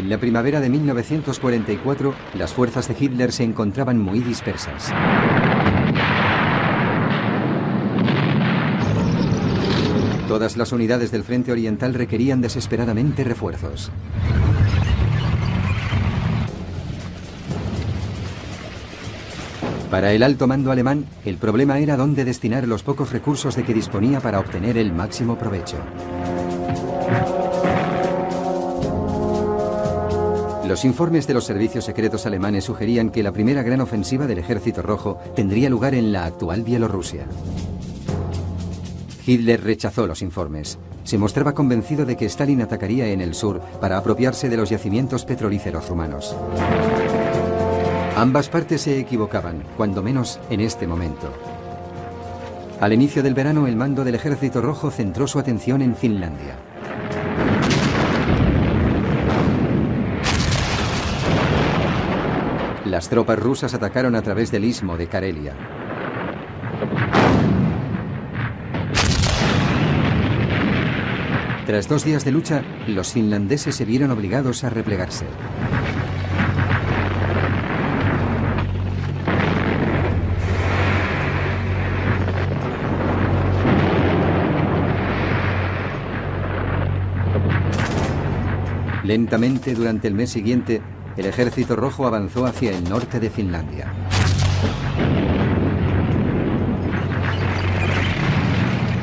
En la primavera de 1944, las fuerzas de Hitler se encontraban muy dispersas. Todas las unidades del frente oriental requerían desesperadamente refuerzos. Para el alto mando alemán, el problema era dónde destinar los pocos recursos de que disponía para obtener el máximo provecho. Los informes de los servicios secretos alemanes sugerían que la primera gran ofensiva del Ejército Rojo tendría lugar en la actual Bielorrusia. Hitler rechazó los informes. Se mostraba convencido de que Stalin atacaría en el sur para apropiarse de los yacimientos petrolíferos rumanos. Ambas partes se equivocaban, cuando menos en este momento. Al inicio del verano, el mando del Ejército Rojo centró su atención en Finlandia. Las tropas rusas atacaron a través del istmo de Karelia. Tras 2 días de lucha, los finlandeses se vieron obligados a replegarse. Lentamente, durante el mes siguiente, el Ejército Rojo avanzó hacia el norte de Finlandia.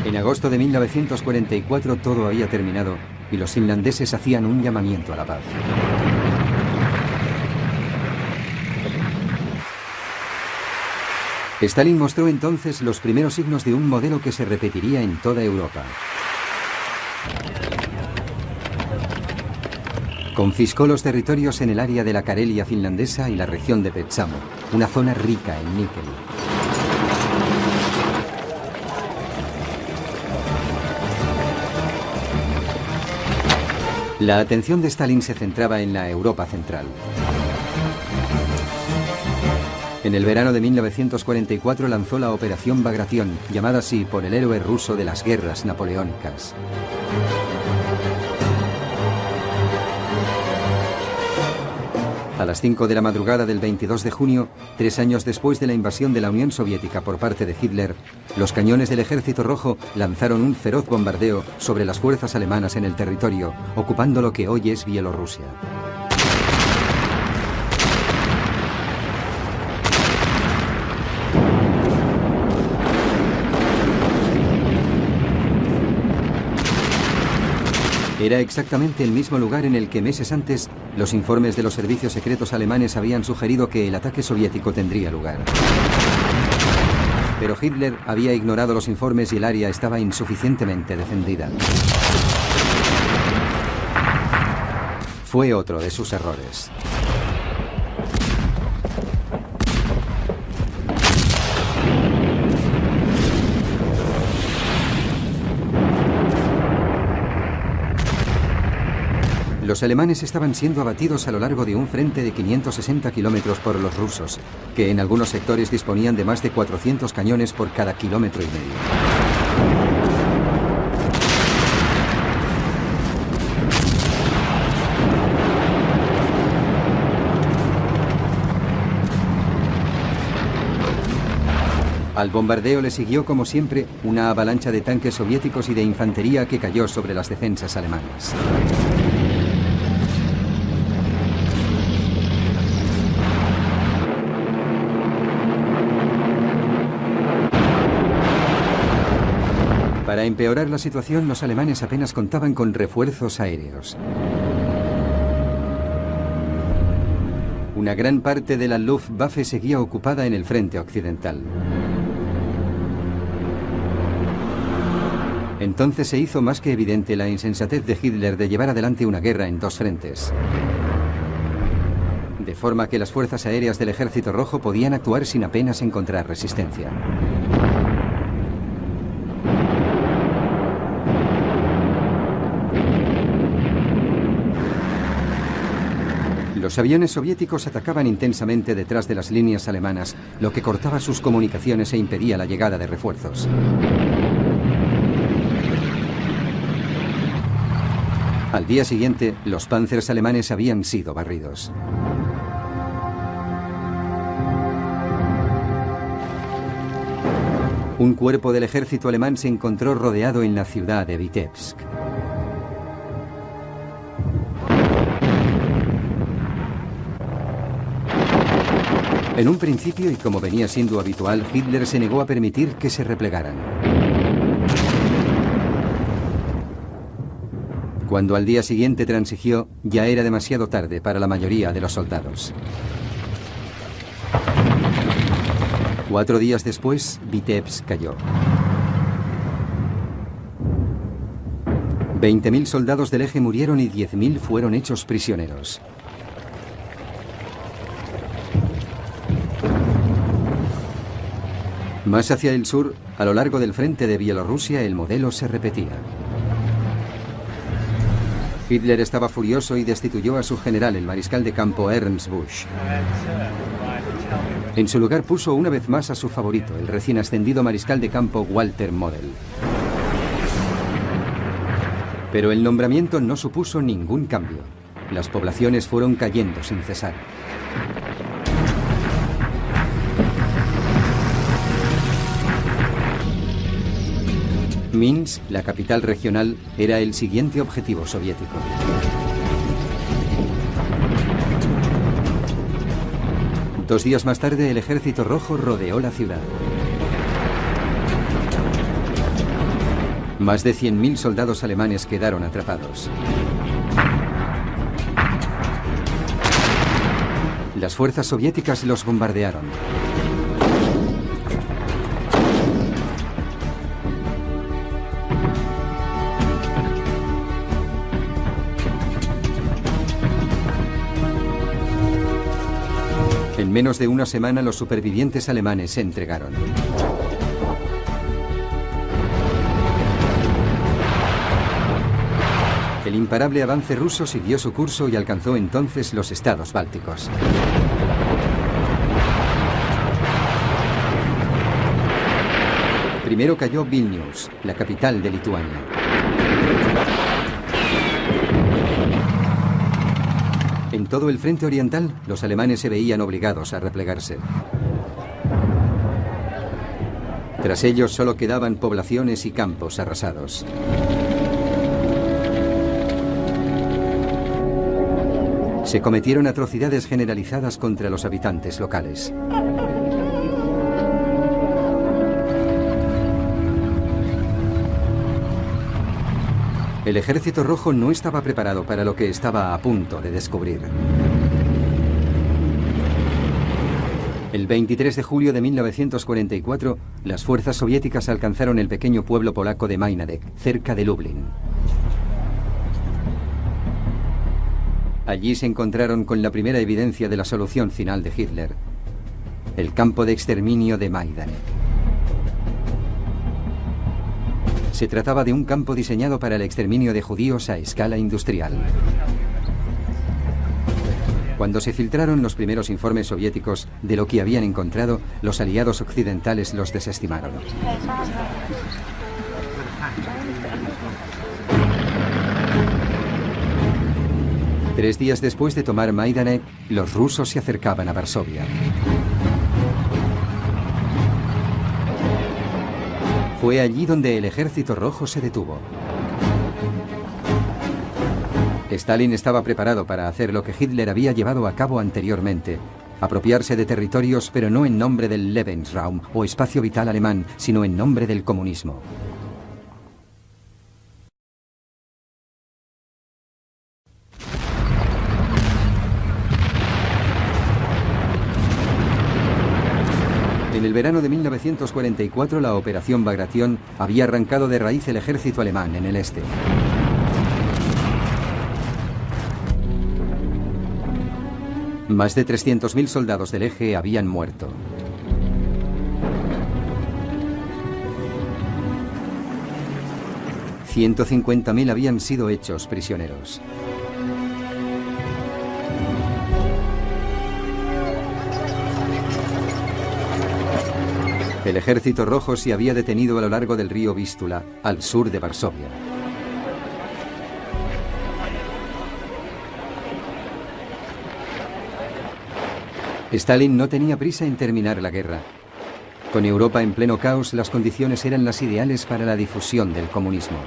En agosto de 1944 todo había terminado y los finlandeses hacían un llamamiento a la paz. Stalin mostró entonces los primeros signos de un modelo que se repetiría en toda Europa. Confiscó los territorios en el área de la Karelia finlandesa y la región de Petsamo, una zona rica en níquel. La atención de Stalin se centraba en la Europa central. En el verano de 1944 lanzó la Operación Bagration, llamada así por el héroe ruso de las guerras napoleónicas. A las 5 de la madrugada del 22 de junio, 3 años después de la invasión de la Unión Soviética por parte de Hitler, los cañones del Ejército Rojo lanzaron un feroz bombardeo sobre las fuerzas alemanas en el territorio, ocupando lo que hoy es Bielorrusia. Era exactamente el mismo lugar en el que meses antes los informes de los servicios secretos alemanes habían sugerido que el ataque soviético tendría lugar. Pero Hitler había ignorado los informes y el área estaba insuficientemente defendida. Fue otro de sus errores. Los alemanes estaban siendo abatidos a lo largo de un frente de 560 kilómetros por los rusos, que en algunos sectores disponían de más de 400 cañones por cada kilómetro y medio. Al bombardeo le siguió, como siempre, una avalancha de tanques soviéticos y de infantería que cayó sobre las defensas alemanas. Para empeorar la situación, los alemanes apenas contaban con refuerzos aéreos. Una gran parte de la Luftwaffe seguía ocupada en el frente occidental. Entonces se hizo más que evidente la insensatez de Hitler de llevar adelante una guerra en 2 frentes. De forma que las fuerzas aéreas del Ejército Rojo podían actuar sin apenas encontrar resistencia. Los aviones soviéticos atacaban intensamente detrás de las líneas alemanas, lo que cortaba sus comunicaciones e impedía la llegada de refuerzos. Al día siguiente, los Panzers alemanes habían sido barridos. Un cuerpo del ejército alemán se encontró rodeado en la ciudad de Vitebsk. En un principio, y como venía siendo habitual, Hitler se negó a permitir que se replegaran. Cuando al día siguiente transigió, ya era demasiado tarde para la mayoría de los soldados. 4 días después, Vitebsk cayó. 20.000 soldados del eje murieron y 10.000 fueron hechos prisioneros. Más hacia el sur, a lo largo del frente de Bielorrusia, el modelo se repetía. Hitler estaba furioso y destituyó a su general, el mariscal de campo Ernst Busch. En su lugar puso una vez más a su favorito, el recién ascendido mariscal de campo Walter Model. Pero el nombramiento no supuso ningún cambio. Las poblaciones fueron cayendo sin cesar. Minsk, la capital regional, era el siguiente objetivo soviético. Dos días más tarde, el Ejército Rojo rodeó la ciudad. Más de 100.000 soldados alemanes quedaron atrapados. Las fuerzas soviéticas los bombardearon. En menos de una semana, los supervivientes alemanes se entregaron. El imparable avance ruso siguió su curso y alcanzó entonces los estados bálticos. Primero cayó Vilnius, la capital de Lituania. En todo el frente oriental, los alemanes se veían obligados a replegarse. Tras ellos solo quedaban poblaciones y campos arrasados. Se cometieron atrocidades generalizadas contra los habitantes locales. El Ejército Rojo no estaba preparado para lo que estaba a punto de descubrir. El 23 de julio de 1944, las fuerzas soviéticas alcanzaron el pequeño pueblo polaco de Majdanek, cerca de Lublin. Allí se encontraron con la primera evidencia de la solución final de Hitler: el campo de exterminio de Majdanek. Se trataba de un campo diseñado para el exterminio de judíos a escala industrial. Cuando se filtraron los primeros informes soviéticos de lo que habían encontrado, los aliados occidentales los desestimaron. Tres días después de tomar Majdanek, los rusos se acercaban a Varsovia. Fue allí donde el Ejército Rojo se detuvo. Stalin estaba preparado para hacer lo que Hitler había llevado a cabo anteriormente: apropiarse de territorios, pero no en nombre del Lebensraum o espacio vital alemán, sino en nombre del comunismo. En el verano de 1944, la Operación Bagration había arrancado de raíz el ejército alemán en el este. Más de 300.000 soldados del eje habían muerto. $150.000 habían sido hechos prisioneros. El Ejército Rojo se había detenido a lo largo del río Vístula, al sur de Varsovia. Stalin no tenía prisa en terminar la guerra. Con Europa en pleno caos, las condiciones eran las ideales para la difusión del comunismo.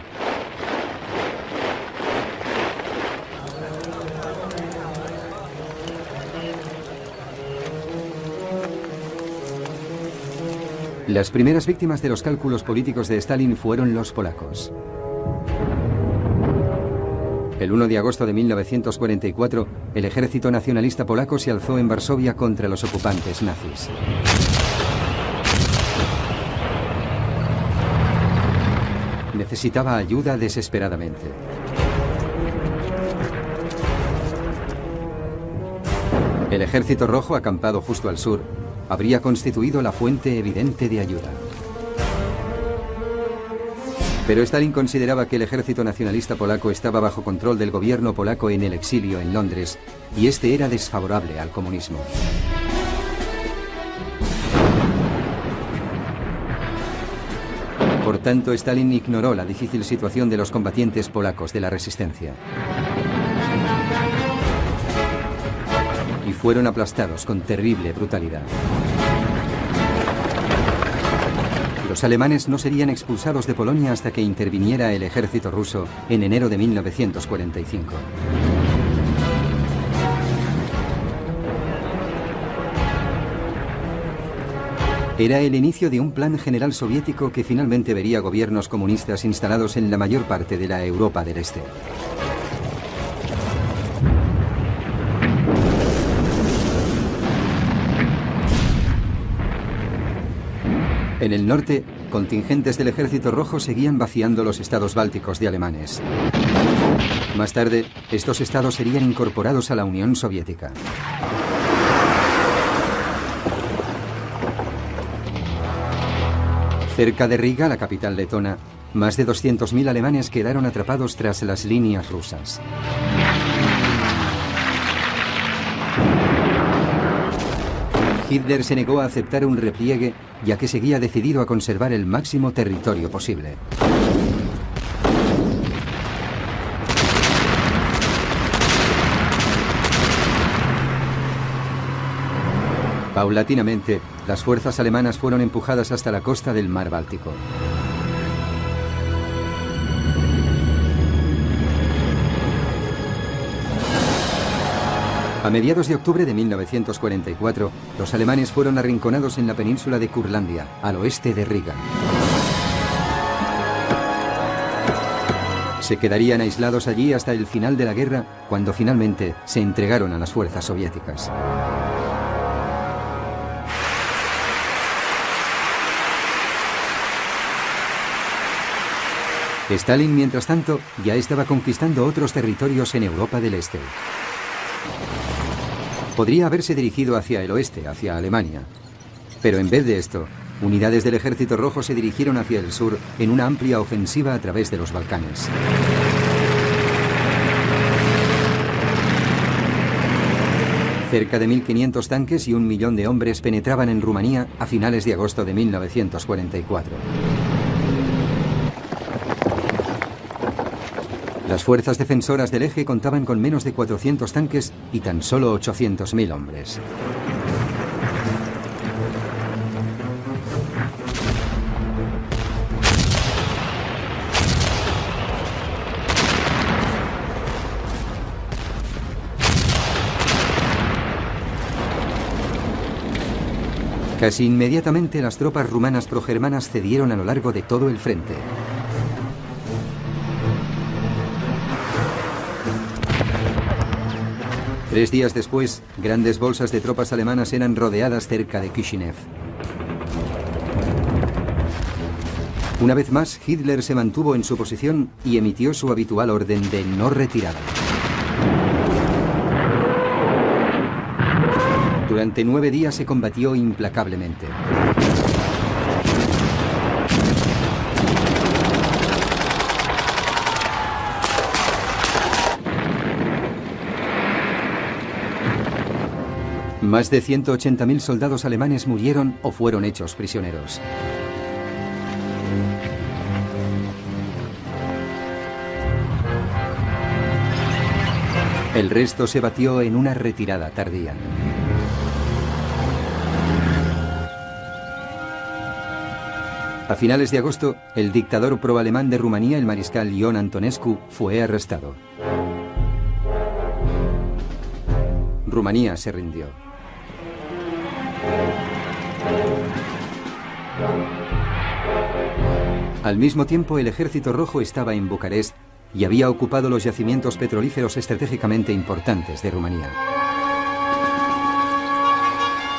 Las primeras víctimas de los cálculos políticos de Stalin fueron los polacos. El 1 de agosto de 1944, el ejército nacionalista polaco se alzó en Varsovia contra los ocupantes nazis. Necesitaba ayuda desesperadamente. El Ejército Rojo, acampado justo al sur, habría constituido la fuente evidente de ayuda. Pero Stalin consideraba que el ejército nacionalista polaco estaba bajo control del gobierno polaco en el exilio en Londres, y este era desfavorable al comunismo. Por tanto, Stalin ignoró la difícil situación de los combatientes polacos de la resistencia. Y fueron aplastados con terrible brutalidad. Los alemanes no serían expulsados de Polonia hasta que interviniera el ejército ruso en enero de 1945. Era el inicio de un plan general soviético que finalmente vería gobiernos comunistas instalados en la mayor parte de la Europa del Este. En el norte, contingentes del Ejército Rojo seguían vaciando los estados bálticos de alemanes. Más tarde, estos estados serían incorporados a la Unión Soviética. Cerca de Riga, la capital letona, más de 200.000 alemanes quedaron atrapados tras las líneas rusas. Hitler se negó a aceptar un repliegue, ya que seguía decidido a conservar el máximo territorio posible. Paulatinamente, las fuerzas alemanas fueron empujadas hasta la costa del mar Báltico. A mediados de octubre de 1944, los alemanes fueron arrinconados en la península de Curlandia, al oeste de Riga. Se quedarían aislados allí hasta el final de la guerra, cuando finalmente se entregaron a las fuerzas soviéticas. Stalin, mientras tanto, ya estaba conquistando otros territorios en Europa del Este. Podría haberse dirigido hacia el oeste, hacia Alemania. Pero en vez de esto, unidades del Ejército Rojo se dirigieron hacia el sur en una amplia ofensiva a través de los Balcanes. Cerca de 1.500 tanques y 1 millón de hombres penetraban en Rumanía a finales de agosto de 1944. Las fuerzas defensoras del eje contaban con menos de 400 tanques y tan solo 800.000 hombres. Casi inmediatamente las tropas rumanas progermanas cedieron a lo largo de todo el frente. Tres días después, grandes bolsas de tropas alemanas eran rodeadas cerca de Kishinev. Una vez más, Hitler se mantuvo en su posición y emitió su habitual orden de no retirada. Durante 9 días se combatió implacablemente. Más de 180.000 soldados alemanes murieron o fueron hechos prisioneros. El resto se batió en una retirada tardía. A finales de agosto, el dictador proalemán de Rumanía, el mariscal Ion Antonescu, fue arrestado. Rumanía se rindió. Al mismo tiempo, el Ejército Rojo estaba en Bucarest y había ocupado los yacimientos petrolíferos estratégicamente importantes de Rumanía.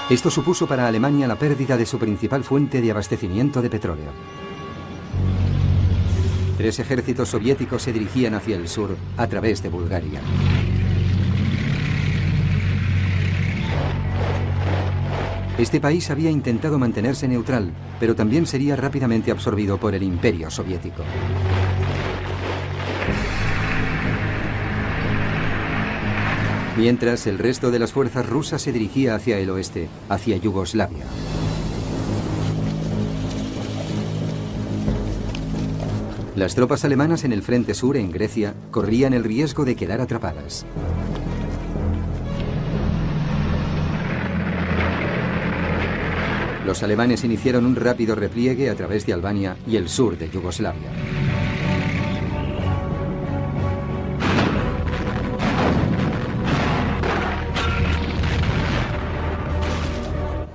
Esto supuso para Alemania la pérdida de su principal fuente de abastecimiento de petróleo. 3 ejércitos soviéticos se dirigían hacia el sur a través de Bulgaria. Este país había intentado mantenerse neutral, pero también sería rápidamente absorbido por el Imperio Soviético. Mientras, el resto de las fuerzas rusas se dirigía hacia el oeste, hacia Yugoslavia. Las tropas alemanas en el frente sur, en Grecia, corrían el riesgo de quedar atrapadas. Los alemanes iniciaron un rápido repliegue a través de Albania y el sur de Yugoslavia.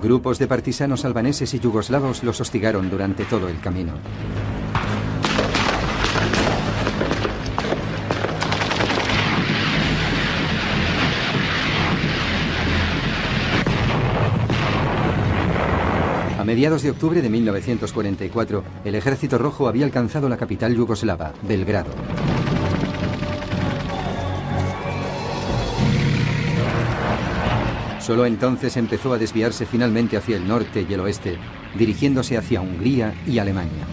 Grupos de partisanos albaneses y yugoslavos los hostigaron durante todo el camino. A mediados de octubre de 1944, el Ejército Rojo había alcanzado la capital yugoslava, Belgrado. Solo entonces empezó a desviarse finalmente hacia el norte y el oeste, dirigiéndose hacia Hungría y Alemania.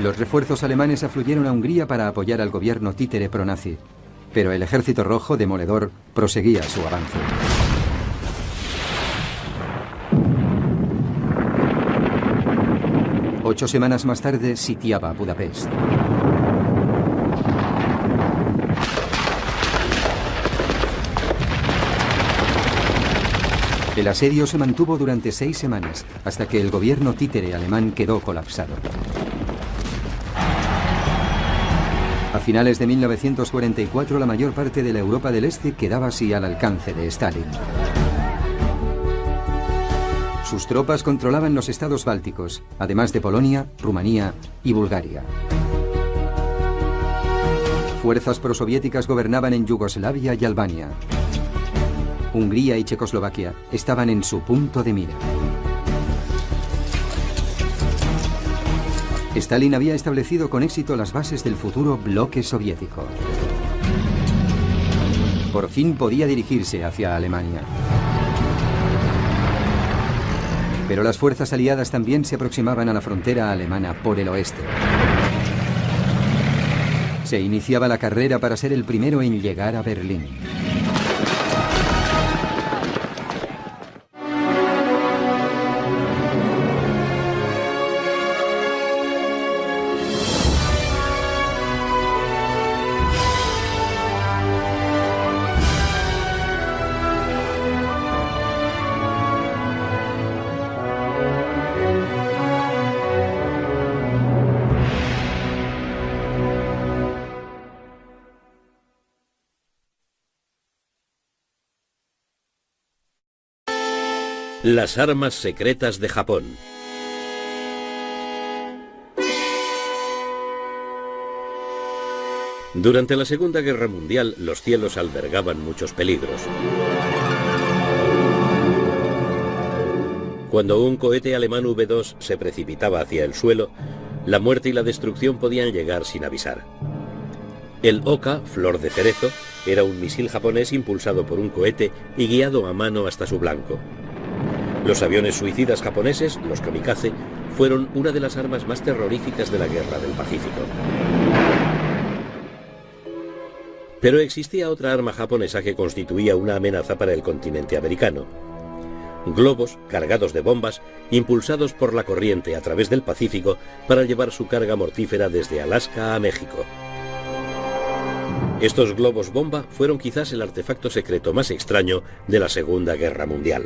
Los refuerzos alemanes afluyeron a Hungría para apoyar al gobierno títere pronazi, pero el Ejército Rojo, demoledor, proseguía su avance. Ocho semanas más tarde, sitiaba Budapest. El asedio se mantuvo durante 6 semanas, hasta que el gobierno títere alemán quedó colapsado. A finales de 1944, la mayor parte de la Europa del Este quedaba así al alcance de Stalin. Sus tropas controlaban los estados bálticos, además de Polonia, Rumanía y Bulgaria. Fuerzas prosoviéticas gobernaban en Yugoslavia y Albania. Hungría y Checoslovaquia estaban en su punto de mira. Stalin había establecido con éxito las bases del futuro bloque soviético. Por fin podía dirigirse hacia Alemania. Pero las fuerzas aliadas también se aproximaban a la frontera alemana por el oeste. Se iniciaba la carrera para ser el primero en llegar a Berlín. Las armas secretas de Japón. Durante la Segunda Guerra Mundial, los cielos albergaban muchos peligros. Cuando un cohete alemán V-2 se precipitaba hacia el suelo, la muerte y la destrucción podían llegar sin avisar. El Oka, flor de cerezo, era un misil japonés impulsado por un cohete y guiado a mano hasta su blanco. Los aviones suicidas japoneses, los kamikaze, fueron una de las armas más terroríficas de la Guerra del Pacífico. Pero existía otra arma japonesa que constituía una amenaza para el continente americano. Globos cargados de bombas, impulsados por la corriente a través del Pacífico para llevar su carga mortífera desde Alaska a México. Estos globos bomba fueron quizás el artefacto secreto más extraño de la Segunda Guerra Mundial.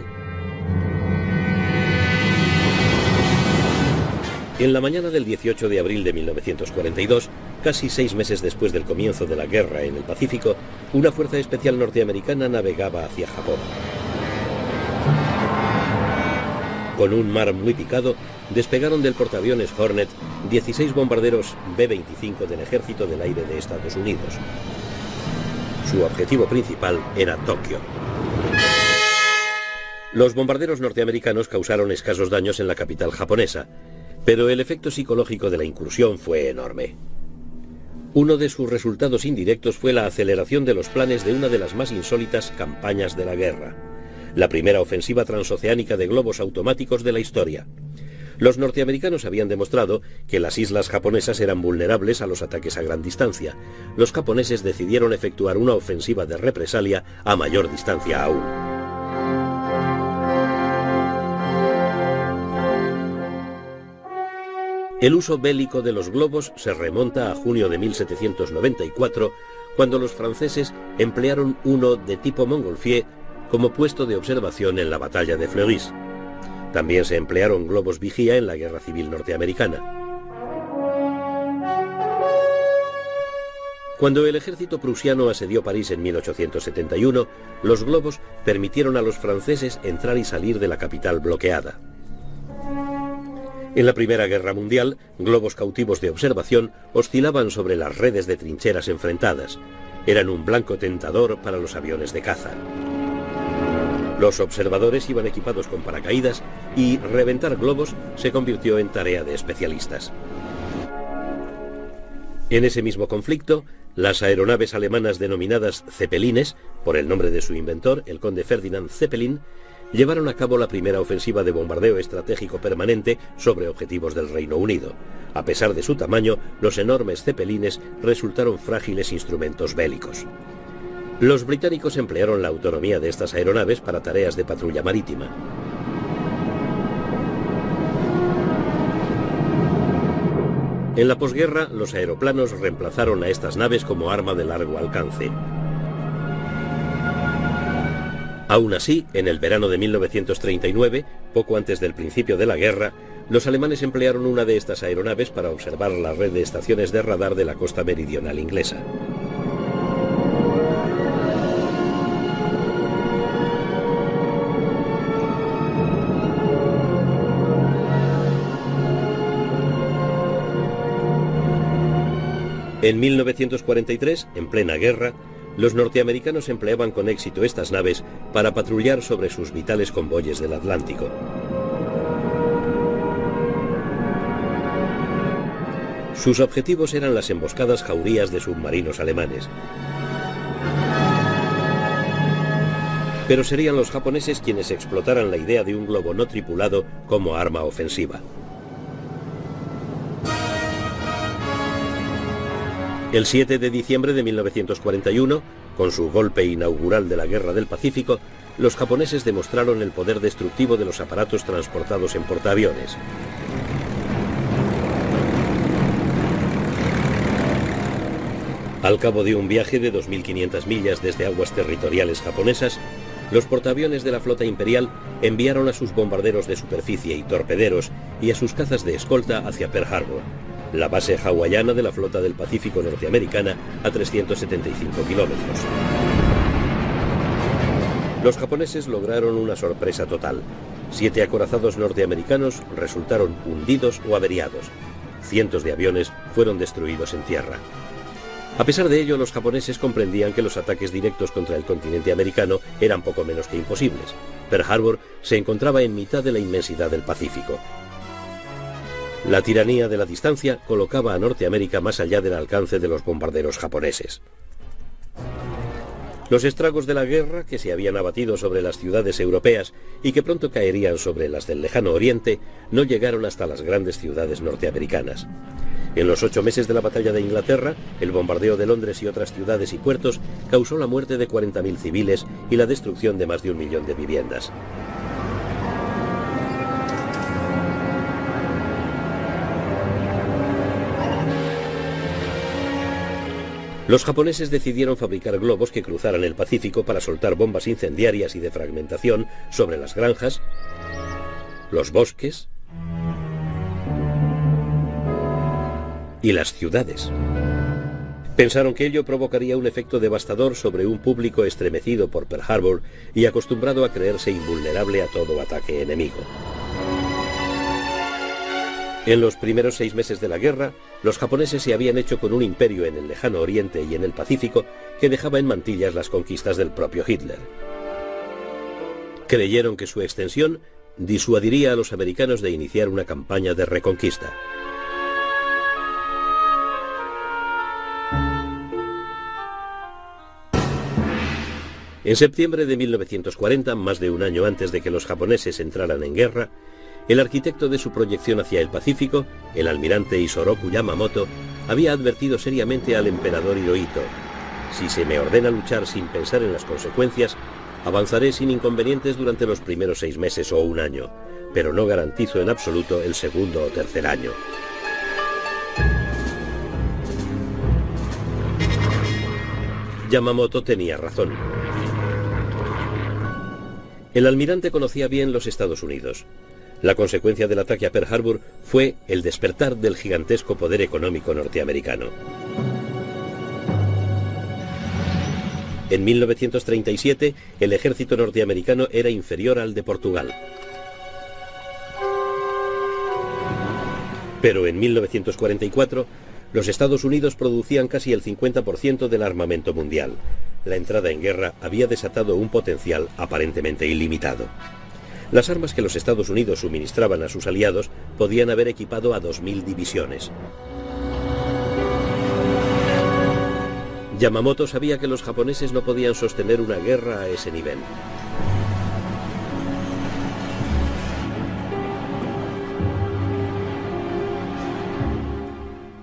En la mañana del 18 de abril de 1942, casi 6 meses después del comienzo de la guerra en el Pacífico, una fuerza especial norteamericana navegaba hacia Japón. Con un mar muy picado, despegaron del portaaviones Hornet 16 bombarderos B-25 del Ejército del Aire de Estados Unidos. Su objetivo principal era Tokio. Los bombarderos norteamericanos causaron escasos daños en la capital japonesa, pero el efecto psicológico de la incursión fue enorme. Uno de sus resultados indirectos fue la aceleración de los planes de una de las más insólitas campañas de la guerra, la primera ofensiva transoceánica de globos automáticos de la historia. Los norteamericanos habían demostrado que las islas japonesas eran vulnerables a los ataques a gran distancia. Los japoneses decidieron efectuar una ofensiva de represalia a mayor distancia aún. El uso bélico de los globos se remonta a junio de 1794, cuando los franceses emplearon uno de tipo Montgolfier como puesto de observación en la batalla de Fleurus. También se emplearon globos vigía en la Guerra Civil Norteamericana. Cuando el ejército prusiano asedió París en 1871, los globos permitieron a los franceses entrar y salir de la capital bloqueada. En la Primera Guerra Mundial, globos cautivos de observación oscilaban sobre las redes de trincheras enfrentadas. Eran un blanco tentador para los aviones de caza. Los observadores iban equipados con paracaídas y reventar globos se convirtió en tarea de especialistas. En ese mismo conflicto, las aeronaves alemanas denominadas Zeppelines, por el nombre de su inventor, el conde Ferdinand Zeppelin, llevaron a cabo la primera ofensiva de bombardeo estratégico permanente sobre objetivos del Reino Unido. A pesar de su tamaño, los enormes Zeppelines resultaron frágiles instrumentos bélicos. Los británicos emplearon la autonomía de estas aeronaves para tareas de patrulla marítima. En la posguerra, los aeroplanos reemplazaron a estas naves como arma de largo alcance. Aún así, en el verano de 1939, poco antes del principio de la guerra, los alemanes emplearon una de estas aeronaves para observar la red de estaciones de radar de la costa meridional inglesa. En 1943, en plena guerra, los norteamericanos empleaban con éxito estas naves para patrullar sobre sus vitales convoyes del Atlántico. Sus objetivos eran las emboscadas jaurías de submarinos alemanes. Pero serían los japoneses quienes explotaran la idea de un globo no tripulado como arma ofensiva. El 7 de diciembre de 1941, con su golpe inaugural de la Guerra del Pacífico, los japoneses demostraron el poder destructivo de los aparatos transportados en portaaviones. Al cabo de un viaje de 2.500 millas desde aguas territoriales japonesas, los portaaviones de la flota imperial enviaron a sus bombarderos de superficie y torpederos y a sus cazas de escolta hacia Pearl Harbor, la base hawaiana de la flota del Pacífico norteamericana a 375 kilómetros. Los japoneses lograron una sorpresa total. 7 acorazados norteamericanos resultaron hundidos o averiados. Cientos de aviones fueron destruidos en tierra. A pesar de ello, los japoneses comprendían que los ataques directos contra el continente americano eran poco menos que imposibles. Pearl Harbor se encontraba en mitad de la inmensidad del Pacífico. La tiranía de la distancia colocaba a Norteamérica más allá del alcance de los bombarderos japoneses. Los estragos de la guerra, que se habían abatido sobre las ciudades europeas y que pronto caerían sobre las del lejano oriente, no llegaron hasta las grandes ciudades norteamericanas. En los 8 meses de la batalla de Inglaterra, el bombardeo de Londres y otras ciudades y puertos causó la muerte de 40.000 civiles y la destrucción de más de 1 millón de viviendas. Los japoneses decidieron fabricar globos que cruzaran el Pacífico para soltar bombas incendiarias y de fragmentación sobre las granjas, los bosques y las ciudades. Pensaron que ello provocaría un efecto devastador sobre un público estremecido por Pearl Harbor y acostumbrado a creerse invulnerable a todo ataque enemigo. En los primeros 6 meses de la guerra, los japoneses se habían hecho con un imperio en el lejano oriente y en el Pacífico que dejaba en mantillas las conquistas del propio Hitler. Creyeron que su extensión disuadiría a los americanos de iniciar una campaña de reconquista. En septiembre de 1940, más de un año antes de que los japoneses entraran en guerra, el arquitecto de su proyección hacia el Pacífico, el almirante Isoroku Yamamoto, había advertido seriamente al emperador Hirohito: si se me ordena luchar sin pensar en las consecuencias, avanzaré sin inconvenientes durante los primeros 6 meses o un año, pero no garantizo en absoluto el segundo o tercer año. Yamamoto tenía razón. El almirante conocía bien los Estados Unidos. La consecuencia del ataque a Pearl Harbor fue el despertar del gigantesco poder económico norteamericano. En 1937, el ejército norteamericano era inferior al de Portugal. Pero en 1944, los Estados Unidos producían casi el 50% del armamento mundial. La entrada en guerra había desatado un potencial aparentemente ilimitado. Las armas que los Estados Unidos suministraban a sus aliados podían haber equipado a 2000 divisiones. Yamamoto sabía que los japoneses no podían sostener una guerra a ese nivel.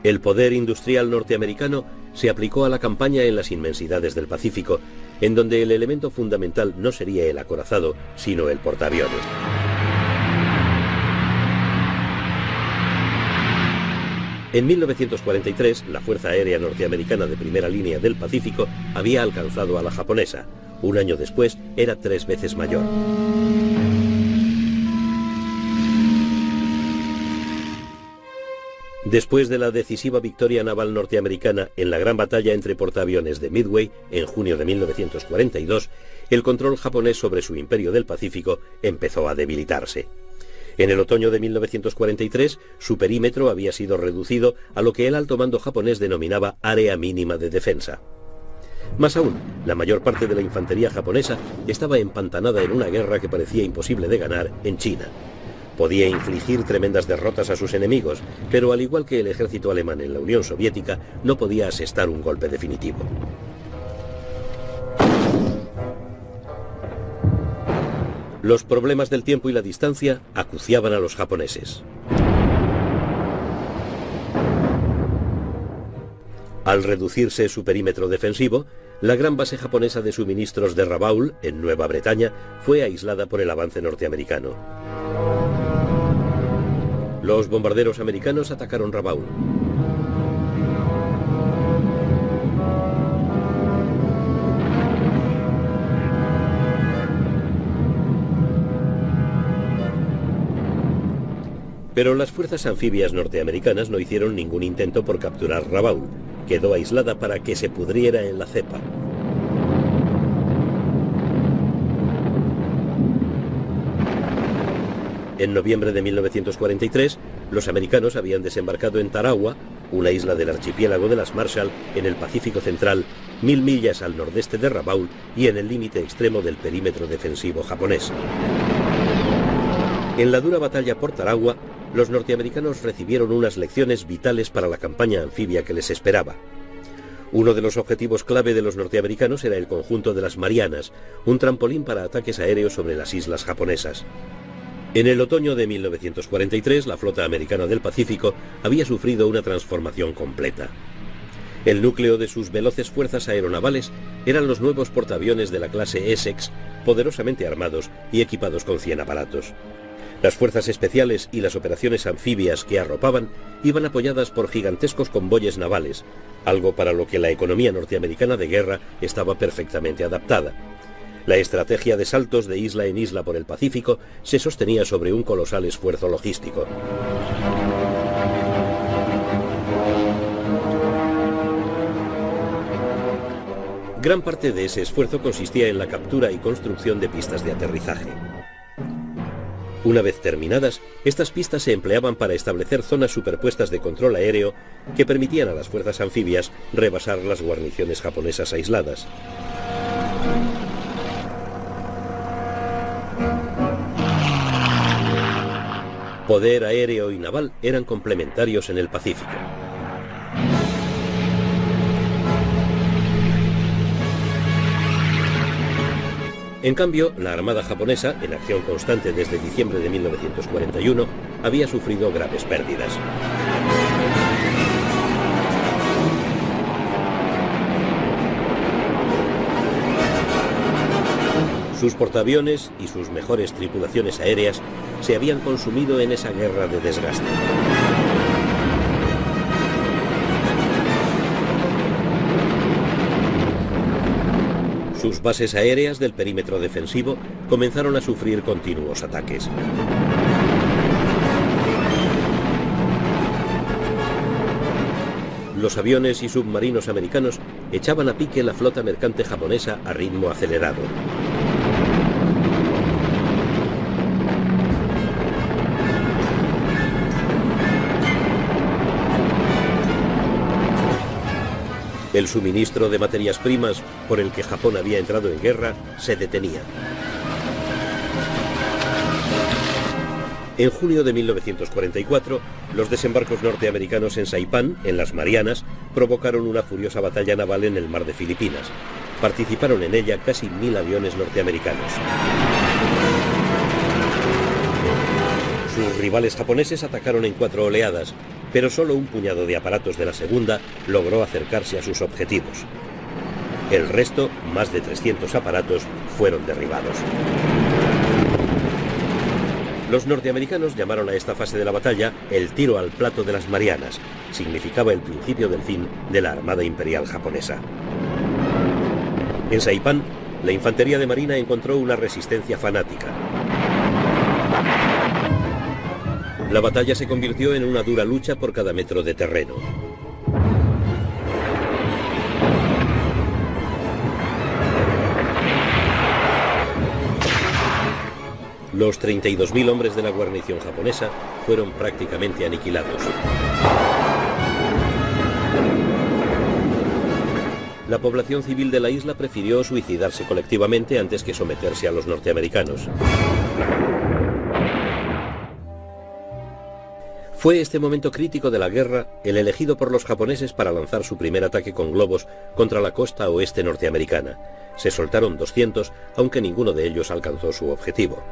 El poder industrial norteamericano se aplicó a la campaña en las inmensidades del Pacífico, en donde el elemento fundamental no sería el acorazado, sino el portaaviones. En 1943, la Fuerza Aérea Norteamericana de primera línea del Pacífico había alcanzado a la japonesa. Un año después, era 3 veces mayor. Después de la decisiva victoria naval norteamericana en la gran batalla entre portaaviones de Midway en junio de 1942, el control japonés sobre su imperio del Pacífico empezó a debilitarse. En el otoño de 1943, su perímetro había sido reducido a lo que el alto mando japonés denominaba área mínima de defensa. Más aún, la mayor parte de la infantería japonesa estaba empantanada en una guerra que parecía imposible de ganar en China. Podía infligir tremendas derrotas a sus enemigos, pero al igual que el ejército alemán en la Unión Soviética, no podía asestar un golpe definitivo. Los problemas del tiempo y la distancia acuciaban a los japoneses. Al reducirse su perímetro defensivo, la gran base japonesa de suministros de Rabaul, en Nueva Bretaña, fue aislada por el avance norteamericano. Los bombarderos americanos atacaron Rabaul. Pero las fuerzas anfibias norteamericanas no hicieron ningún intento por capturar Rabaul. Quedó aislada para que se pudriera en la cepa. En noviembre de 1943, los americanos habían desembarcado en Tarawa, una isla del archipiélago de las Marshall, en el Pacífico Central, 1000 millas al nordeste de Rabaul y en el límite extremo del perímetro defensivo japonés. En la dura batalla por Tarawa, los norteamericanos recibieron unas lecciones vitales para la campaña anfibia que les esperaba. Uno de los objetivos clave de los norteamericanos era el conjunto de las Marianas, un trampolín para ataques aéreos sobre las islas japonesas. En el otoño de 1943, la flota americana del Pacífico había sufrido una transformación completa. El núcleo de sus veloces fuerzas aeronavales eran los nuevos portaaviones de la clase Essex, poderosamente armados y equipados con 100 aparatos. Las fuerzas especiales y las operaciones anfibias que arropaban iban apoyadas por gigantescos convoyes navales, algo para lo que la economía norteamericana de guerra estaba perfectamente adaptada. La estrategia de saltos de isla en isla por el Pacífico se sostenía sobre un colosal esfuerzo logístico. Gran parte de ese esfuerzo consistía en la captura y construcción de pistas de aterrizaje. Una vez terminadas, estas pistas se empleaban para establecer zonas superpuestas de control aéreo que permitían a las fuerzas anfibias rebasar las guarniciones japonesas aisladas. Poder aéreo y naval eran complementarios en el Pacífico. En cambio, la Armada japonesa, en acción constante desde diciembre de 1941, había sufrido graves pérdidas. Sus portaaviones y sus mejores tripulaciones aéreas se habían consumido en esa guerra de desgaste. Sus bases aéreas del perímetro defensivo comenzaron a sufrir continuos ataques. Los aviones y submarinos americanos echaban a pique la flota mercante japonesa a ritmo acelerado. El suministro de materias primas por el que Japón había entrado en guerra se detenía. En junio de 1944, los desembarcos norteamericanos en Saipán, en las Marianas, provocaron una furiosa batalla naval en el mar de Filipinas. Participaron en ella casi 1000 aviones norteamericanos. Sus rivales japoneses atacaron en 4 oleadas, pero solo un puñado de aparatos de la segunda logró acercarse a sus objetivos. El resto, más de 300 aparatos, fueron derribados. Los norteamericanos llamaron a esta fase de la batalla el tiro al plato de las Marianas. Significaba el principio del fin de la Armada Imperial japonesa. En Saipán, la infantería de marina encontró una resistencia fanática. La batalla se convirtió en una dura lucha por cada metro de terreno. Los 32.000 hombres de la guarnición japonesa fueron prácticamente aniquilados. La población civil de la isla prefirió suicidarse colectivamente antes que someterse a los norteamericanos. Fue este momento crítico de la guerra el elegido por los japoneses para lanzar su primer ataque con globos contra la costa oeste norteamericana. Se soltaron 200, aunque ninguno de ellos alcanzó su objetivo.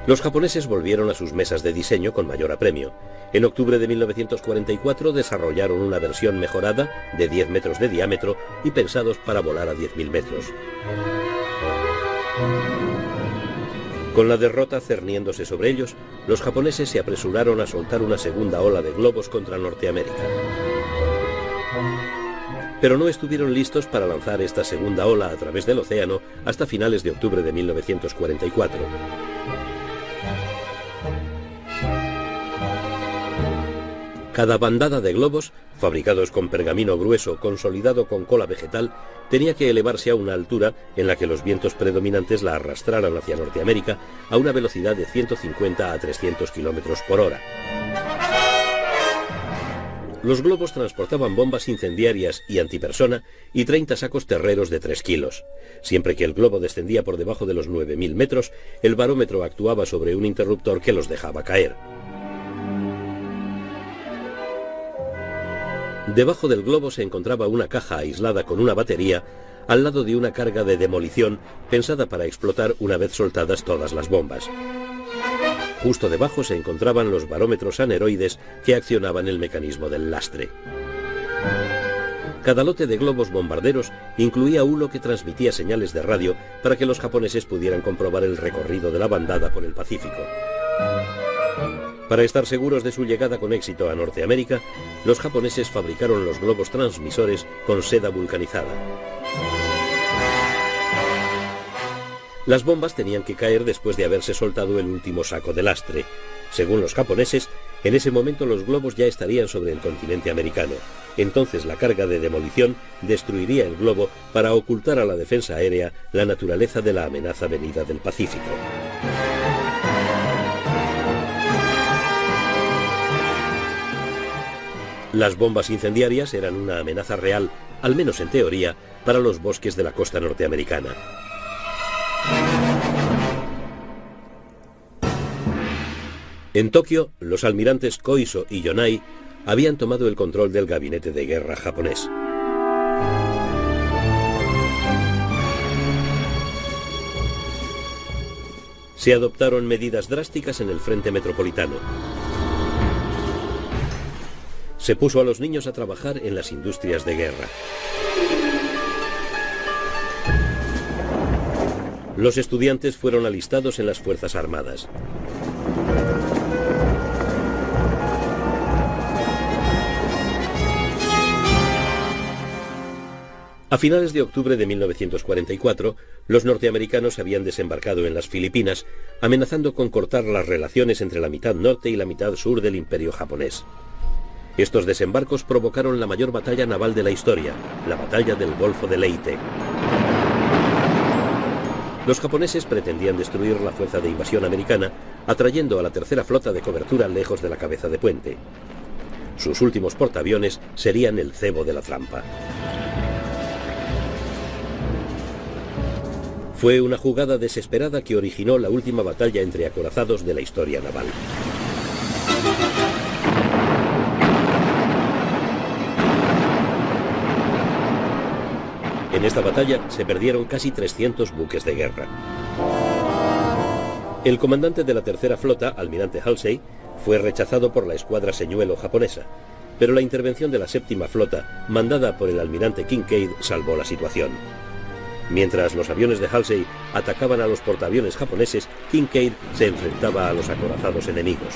Los japoneses volvieron a sus mesas de diseño con mayor apremio. En octubre de 1944 desarrollaron una versión mejorada de 10 metros de diámetro y pensados para volar a 10.000 metros. Con la derrota cerniéndose sobre ellos, los japoneses se apresuraron a soltar una segunda ola de globos contra Norteamérica. Pero no estuvieron listos para lanzar esta segunda ola a través del océano hasta finales de octubre de 1944. Cada bandada de globos, fabricados con pergamino grueso consolidado con cola vegetal, tenía que elevarse a una altura en la que los vientos predominantes la arrastraran hacia Norteamérica a una velocidad de 150 a 300 km por hora. Los globos transportaban bombas incendiarias y antipersona y 30 sacos terreros de 3 kilos. Siempre que el globo descendía por debajo de los 9.000 metros, el barómetro actuaba sobre un interruptor que los dejaba caer. Debajo del globo se encontraba una caja aislada con una batería, al lado de una carga de demolición pensada para explotar una vez soltadas todas las bombas. Justo debajo se encontraban los barómetros aneroides que accionaban el mecanismo del lastre. Cada lote de globos bombarderos incluía uno que transmitía señales de radio para que los japoneses pudieran comprobar el recorrido de la bandada por el Pacífico. Para estar seguros de su llegada con éxito a Norteamérica, los japoneses fabricaron los globos transmisores con seda vulcanizada. Las bombas tenían que caer después de haberse soltado el último saco de lastre. Según los japoneses, En ese momento los globos ya estarían sobre el continente americano. Entonces la carga de demolición destruiría el globo para ocultar a la defensa aérea la naturaleza de la amenaza venida del Pacífico. Las bombas incendiarias eran una amenaza real, al menos en teoría, para los bosques de la costa norteamericana. En Tokio, los almirantes Koiso y Yonai habían tomado el control del gabinete de guerra japonés. Se adoptaron medidas drásticas en el frente metropolitano. Se puso a los niños a trabajar en las industrias de guerra. Los estudiantes fueron alistados en las Fuerzas Armadas. A finales de octubre de 1944, los norteamericanos habían desembarcado en las Filipinas, amenazando con cortar las relaciones entre la mitad norte y la mitad sur del Imperio japonés. Estos desembarcos provocaron la mayor batalla naval de la historia, la batalla del Golfo de Leyte. Los japoneses pretendían destruir la fuerza de invasión americana, atrayendo a la tercera flota de cobertura lejos de la cabeza de puente. Sus últimos portaaviones serían el cebo de la trampa. Fue una jugada desesperada que originó la última batalla entre acorazados de la historia naval. En esta batalla se perdieron casi 300 buques de guerra. El comandante de la tercera flota, almirante Halsey, fue rechazado por la escuadra señuelo japonesa, pero la intervención de la séptima flota, mandada por el almirante Kinkaid, salvó la situación. Mientras los aviones de Halsey atacaban a los portaaviones japoneses, Kinkaid se enfrentaba a los acorazados enemigos.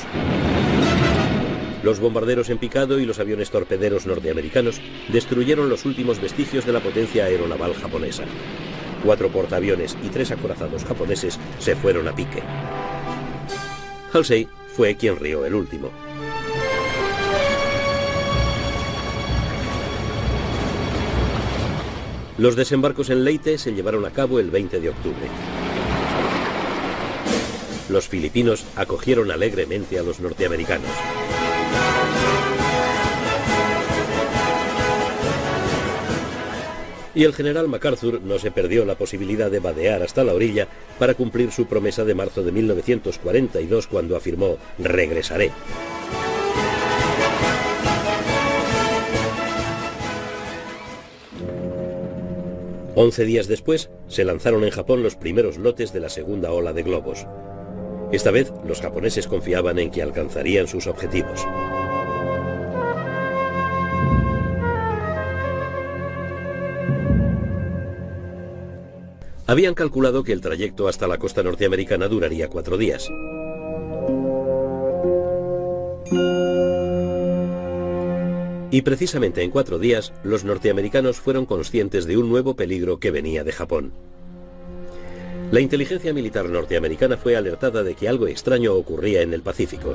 Los bombarderos en picado y los aviones torpederos norteamericanos destruyeron los últimos vestigios de la potencia aeronaval japonesa. 4 portaaviones y 3 acorazados japoneses se fueron a pique. Halsey fue quien rió el último. Los desembarcos en Leyte se llevaron a cabo el 20 de octubre. Los filipinos acogieron alegremente a los norteamericanos. Y el general MacArthur no se perdió la posibilidad de vadear hasta la orilla para cumplir su promesa de marzo de 1942 cuando afirmó: «Regresaré». Once días después, se lanzaron en Japón los primeros lotes de la segunda ola de globos. Esta vez, los japoneses confiaban en que alcanzarían sus objetivos. Habían calculado que el trayecto hasta la costa norteamericana duraría 4 días. Y precisamente en 4 días, los norteamericanos fueron conscientes de un nuevo peligro que venía de Japón. La inteligencia militar norteamericana fue alertada de que algo extraño ocurría en el Pacífico.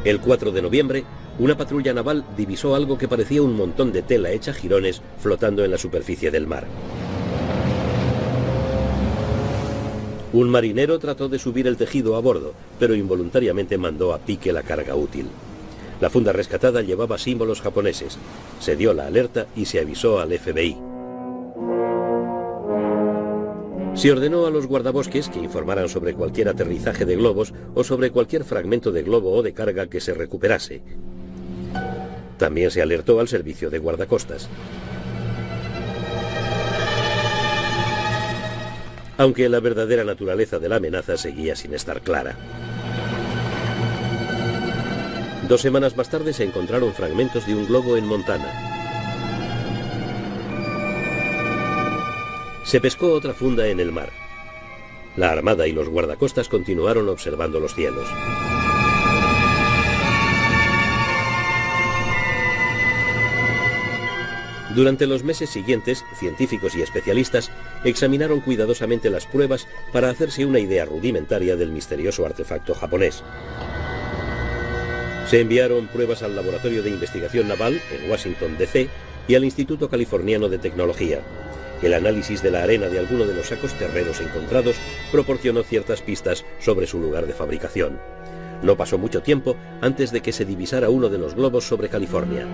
El 4 de noviembre, una patrulla naval divisó algo que parecía un montón de tela hecha jirones flotando en la superficie del mar. Un marinero trató de subir el tejido a bordo, pero involuntariamente mandó a pique la carga útil. La funda rescatada llevaba símbolos japoneses. Se dio la alerta y se avisó al FBI. Se ordenó a los guardabosques que informaran sobre cualquier aterrizaje de globos o sobre cualquier fragmento de globo o de carga que se recuperase. También se alertó al servicio de guardacostas. Aunque la verdadera naturaleza de la amenaza seguía sin estar clara. 2 semanas más tarde se encontraron fragmentos de un globo en Montana. Se pescó otra funda en el mar. La Armada y los guardacostas continuaron observando los cielos. Durante los meses siguientes, científicos y especialistas examinaron cuidadosamente las pruebas para hacerse una idea rudimentaria del misterioso artefacto japonés. Se enviaron pruebas al Laboratorio de Investigación Naval en Washington, D.C. y al Instituto Californiano de Tecnología. El análisis de la arena de alguno de los sacos terreros encontrados proporcionó ciertas pistas sobre su lugar de fabricación. No pasó mucho tiempo antes de que se divisara uno de los globos sobre California.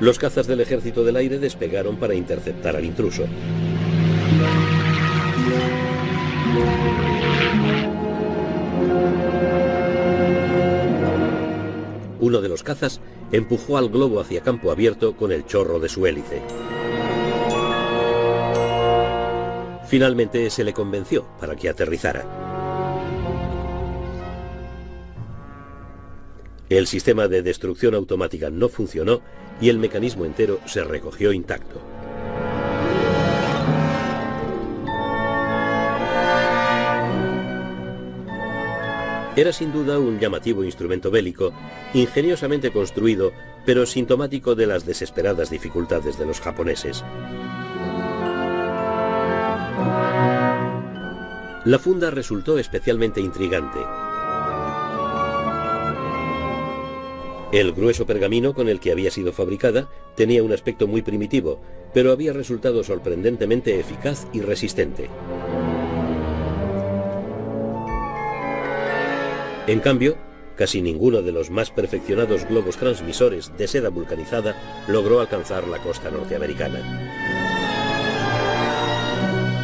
Los cazas del Ejército del Aire despegaron para interceptar al intruso. Uno de los cazas empujó al globo hacia campo abierto con el chorro de su hélice. Finalmente se le convenció para que aterrizara. El sistema de destrucción automática no funcionó y el mecanismo entero se recogió intacto. Era sin duda un llamativo instrumento bélico, ingeniosamente construido, pero sintomático de las desesperadas dificultades de los japoneses. La funda resultó especialmente intrigante. El grueso pergamino con el que había sido fabricada tenía un aspecto muy primitivo, pero había resultado sorprendentemente eficaz y resistente. En cambio, casi ninguno de los más perfeccionados globos transmisores de seda vulcanizada logró alcanzar la costa norteamericana.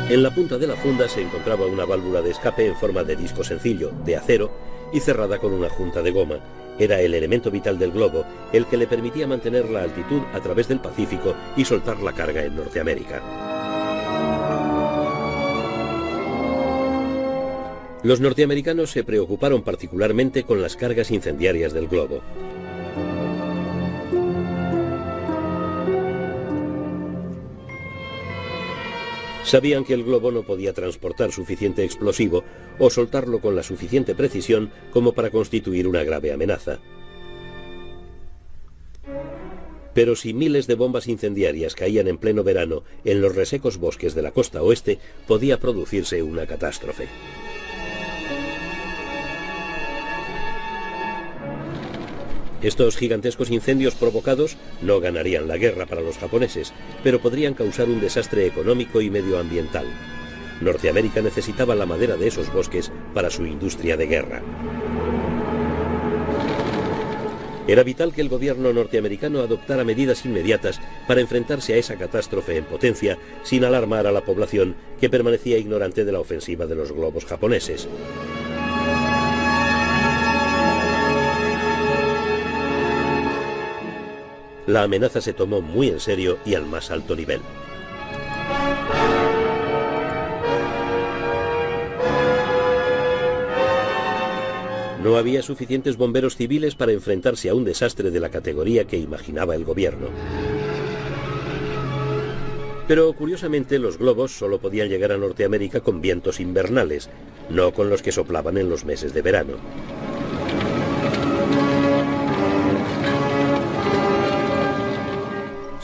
En la punta de la funda se encontraba una válvula de escape en forma de disco sencillo, de acero, y cerrada con una junta de goma. Era el elemento vital del globo, el que le permitía mantener la altitud a través del Pacífico y soltar la carga en Norteamérica. Los norteamericanos se preocuparon particularmente con las cargas incendiarias del globo. Sabían que el globo no podía transportar suficiente explosivo o soltarlo con la suficiente precisión como para constituir una grave amenaza. Pero si miles de bombas incendiarias caían en pleno verano en los resecos bosques de la costa oeste, podía producirse una catástrofe. Estos gigantescos incendios provocados no ganarían la guerra para los japoneses, pero podrían causar un desastre económico y medioambiental. Norteamérica necesitaba la madera de esos bosques para su industria de guerra. Era vital que el gobierno norteamericano adoptara medidas inmediatas para enfrentarse a esa catástrofe en potencia sin alarmar a la población que permanecía ignorante de la ofensiva de los globos japoneses. La amenaza se tomó muy en serio y al más alto nivel. No había suficientes bomberos civiles para enfrentarse a un desastre de la categoría que imaginaba el gobierno. Pero curiosamente los globos solo podían llegar a Norteamérica con vientos invernales, no con los que soplaban en los meses de verano.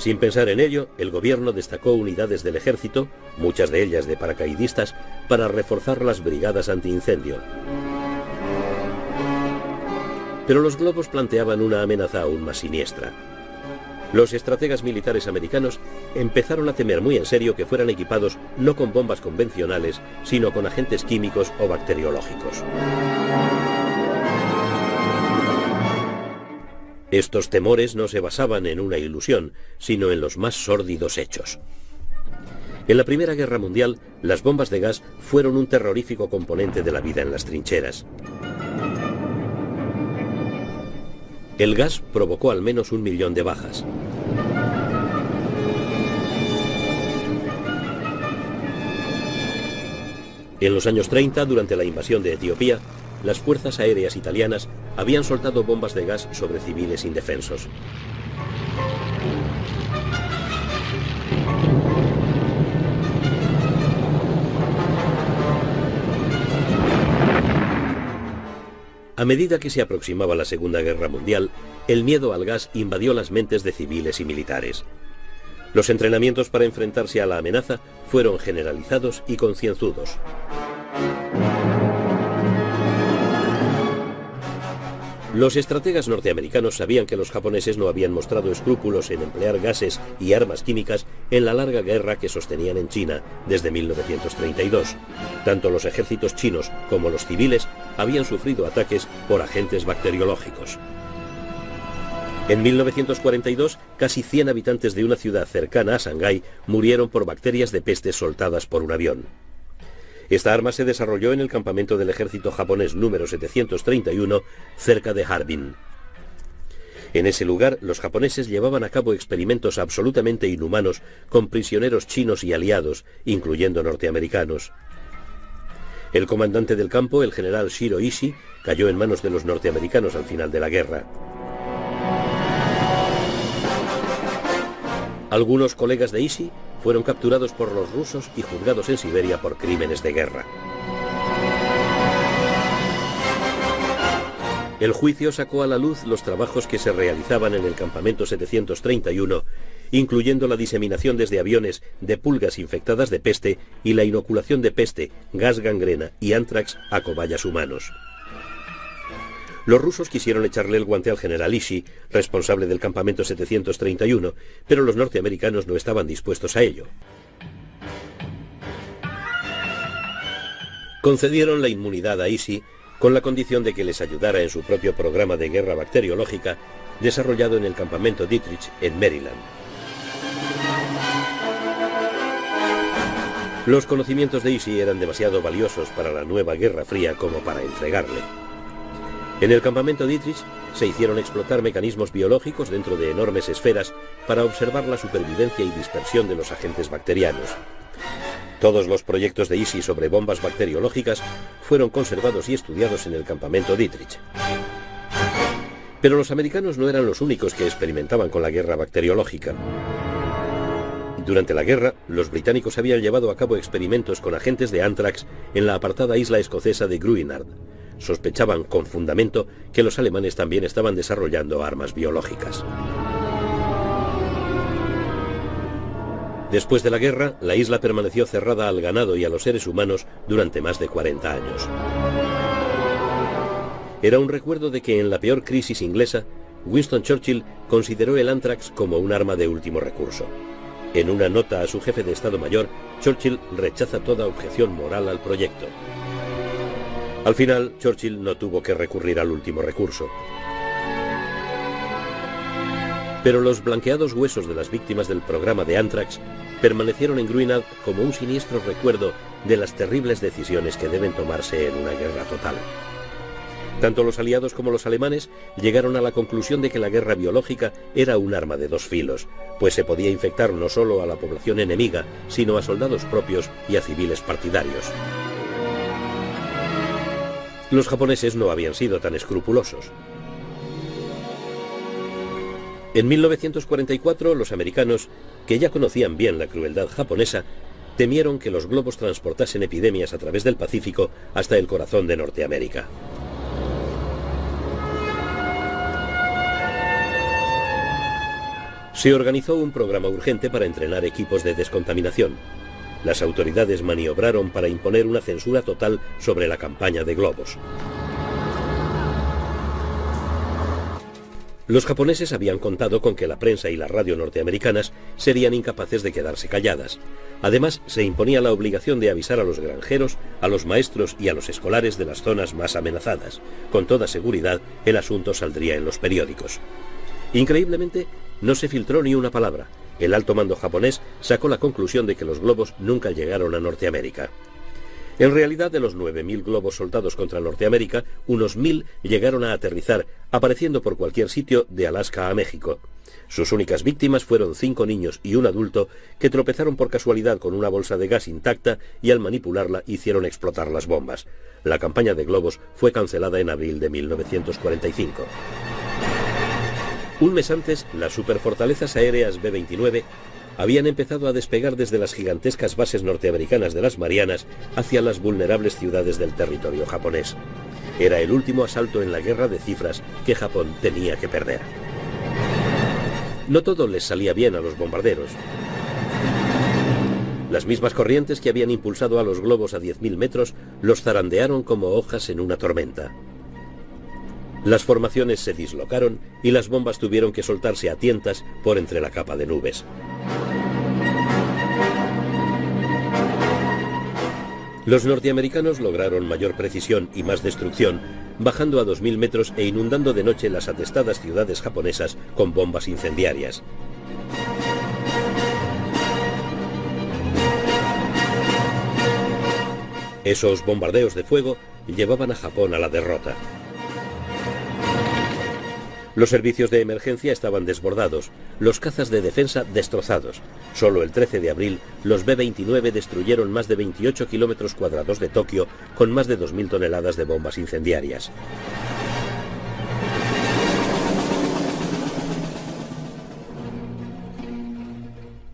Sin pensar en ello, el gobierno destacó unidades del ejército, muchas de ellas de paracaidistas, para reforzar las brigadas antiincendio. Pero los globos planteaban una amenaza aún más siniestra. Los estrategas militares americanos empezaron a temer muy en serio que fueran equipados no con bombas convencionales, sino con agentes químicos o bacteriológicos. Estos temores no se basaban en una ilusión, sino en los más sórdidos hechos. En la Primera Guerra Mundial, las bombas de gas fueron un terrorífico componente de la vida en las trincheras. El gas provocó al menos 1 millón de bajas. En los años 30, durante la invasión de Etiopía, las fuerzas aéreas italianas habían soltado bombas de gas sobre civiles indefensos. A medida que se aproximaba la Segunda Guerra Mundial, el miedo al gas invadió las mentes de civiles y militares. Los entrenamientos para enfrentarse a la amenaza fueron generalizados y concienzudos. Los estrategas norteamericanos sabían que los japoneses no habían mostrado escrúpulos en emplear gases y armas químicas en la larga guerra que sostenían en China desde 1932. Tanto los ejércitos chinos como los civiles habían sufrido ataques por agentes bacteriológicos. En 1942, casi 100 habitantes de una ciudad cercana a Shanghái murieron por bacterias de peste soltadas por un avión. Esta arma se desarrolló en el campamento del ejército japonés número 731, cerca de Harbin. En ese lugar, los japoneses llevaban a cabo experimentos absolutamente inhumanos con prisioneros chinos y aliados, incluyendo norteamericanos. El comandante del campo, el general Shiro Ishii, cayó en manos de los norteamericanos al final de la guerra. Algunos colegas de Ishii fueron capturados por los rusos y juzgados en Siberia por crímenes de guerra. El juicio sacó a la luz los trabajos que se realizaban en el campamento 731, incluyendo la diseminación desde aviones de pulgas infectadas de peste y la inoculación de peste, gas gangrena y ántrax a cobayas humanos. Los rusos quisieron echarle el guante al general Ishii, responsable del campamento 731, pero los norteamericanos no estaban dispuestos a ello. Concedieron la inmunidad a Ishii con la condición de que les ayudara en su propio programa de guerra bacteriológica desarrollado en el campamento Dietrich en Maryland. Los conocimientos de Ishii eran demasiado valiosos para la nueva Guerra Fría como para entregarle. En el campamento Dietrich se hicieron explotar mecanismos biológicos dentro de enormes esferas para observar la supervivencia y dispersión de los agentes bacterianos. Todos los proyectos de Ishii sobre bombas bacteriológicas fueron conservados y estudiados en el campamento Dietrich. Pero los americanos no eran los únicos que experimentaban con la guerra bacteriológica. Durante la guerra, los británicos habían llevado a cabo experimentos con agentes de ántrax en la apartada isla escocesa de Gruinard. Sospechaban con fundamento que los alemanes también estaban desarrollando armas biológicas. Después de la guerra, la isla permaneció cerrada al ganado y a los seres humanos durante más de 40 años. Era un recuerdo de que en la peor crisis inglesa, Winston Churchill consideró el ántrax como un arma de último recurso. En una nota a su jefe de Estado Mayor, Churchill rechaza toda objeción moral al proyecto. Al final, Churchill no tuvo que recurrir al último recurso. Pero los blanqueados huesos de las víctimas del programa de ántrax permanecieron en Gruinard como un siniestro recuerdo de las terribles decisiones que deben tomarse en una guerra total. Tanto los aliados como los alemanes llegaron a la conclusión de que la guerra biológica era un arma de dos filos, pues se podía infectar no solo a la población enemiga, sino a soldados propios y a civiles partidarios. Los japoneses no habían sido tan escrupulosos. En 1944, los americanos, que ya conocían bien la crueldad japonesa, temieron que los globos transportasen epidemias a través del Pacífico hasta el corazón de Norteamérica. Se organizó un programa urgente para entrenar equipos de descontaminación. Las autoridades maniobraron para imponer una censura total sobre la campaña de globos. Los japoneses habían contado con que la prensa y la radio norteamericanas serían incapaces de quedarse calladas. Además, se imponía la obligación de avisar a los granjeros, a los maestros y a los escolares de las zonas más amenazadas. Con toda seguridad, el asunto saldría en los periódicos. Increíblemente, no se filtró ni una palabra. El alto mando japonés sacó la conclusión de que los globos nunca llegaron a Norteamérica. En realidad, de los 9.000 globos soltados contra Norteamérica, unos 1.000 llegaron a aterrizar, apareciendo por cualquier sitio de Alaska a México. Sus únicas víctimas fueron 5 niños y un adulto que tropezaron por casualidad con una bolsa de gas intacta y al manipularla hicieron explotar las bombas. La campaña de globos fue cancelada en abril de 1945. Un mes antes, las superfortalezas aéreas B-29 habían empezado a despegar desde las gigantescas bases norteamericanas de las Marianas hacia las vulnerables ciudades del territorio japonés. Era el último asalto en la guerra de cifras que Japón tenía que perder. No todo les salía bien a los bombarderos. Las mismas corrientes que habían impulsado a los globos a 10.000 metros los zarandearon como hojas en una tormenta. Las formaciones se dislocaron y las bombas tuvieron que soltarse a tientas por entre la capa de nubes. Los norteamericanos lograron mayor precisión y más destrucción, bajando a 2.000 metros e inundando de noche las atestadas ciudades japonesas con bombas incendiarias. Esos bombardeos de fuego llevaban a Japón a la derrota. Los servicios de emergencia estaban desbordados, los cazas de defensa destrozados. Solo el 13 de abril, los B-29 destruyeron más de 28 kilómetros cuadrados de Tokio con más de 2.000 toneladas de bombas incendiarias.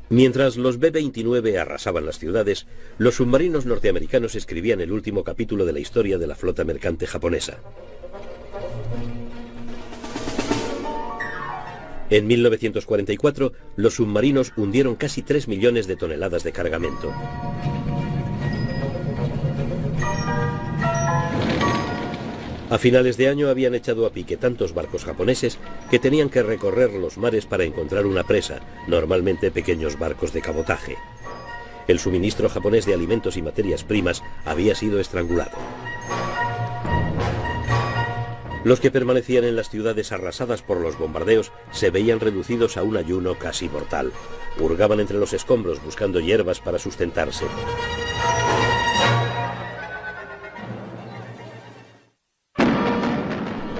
Mientras los B-29 arrasaban las ciudades, los submarinos norteamericanos escribían el último capítulo de la historia de la flota mercante japonesa. En 1944, los submarinos hundieron casi 3 millones de toneladas de cargamento. A finales de año habían echado a pique tantos barcos japoneses que tenían que recorrer los mares para encontrar una presa, normalmente pequeños barcos de cabotaje. El suministro japonés de alimentos y materias primas había sido estrangulado. Los que permanecían en las ciudades arrasadas por los bombardeos se veían reducidos a un ayuno casi mortal. Hurgaban entre los escombros buscando hierbas para sustentarse.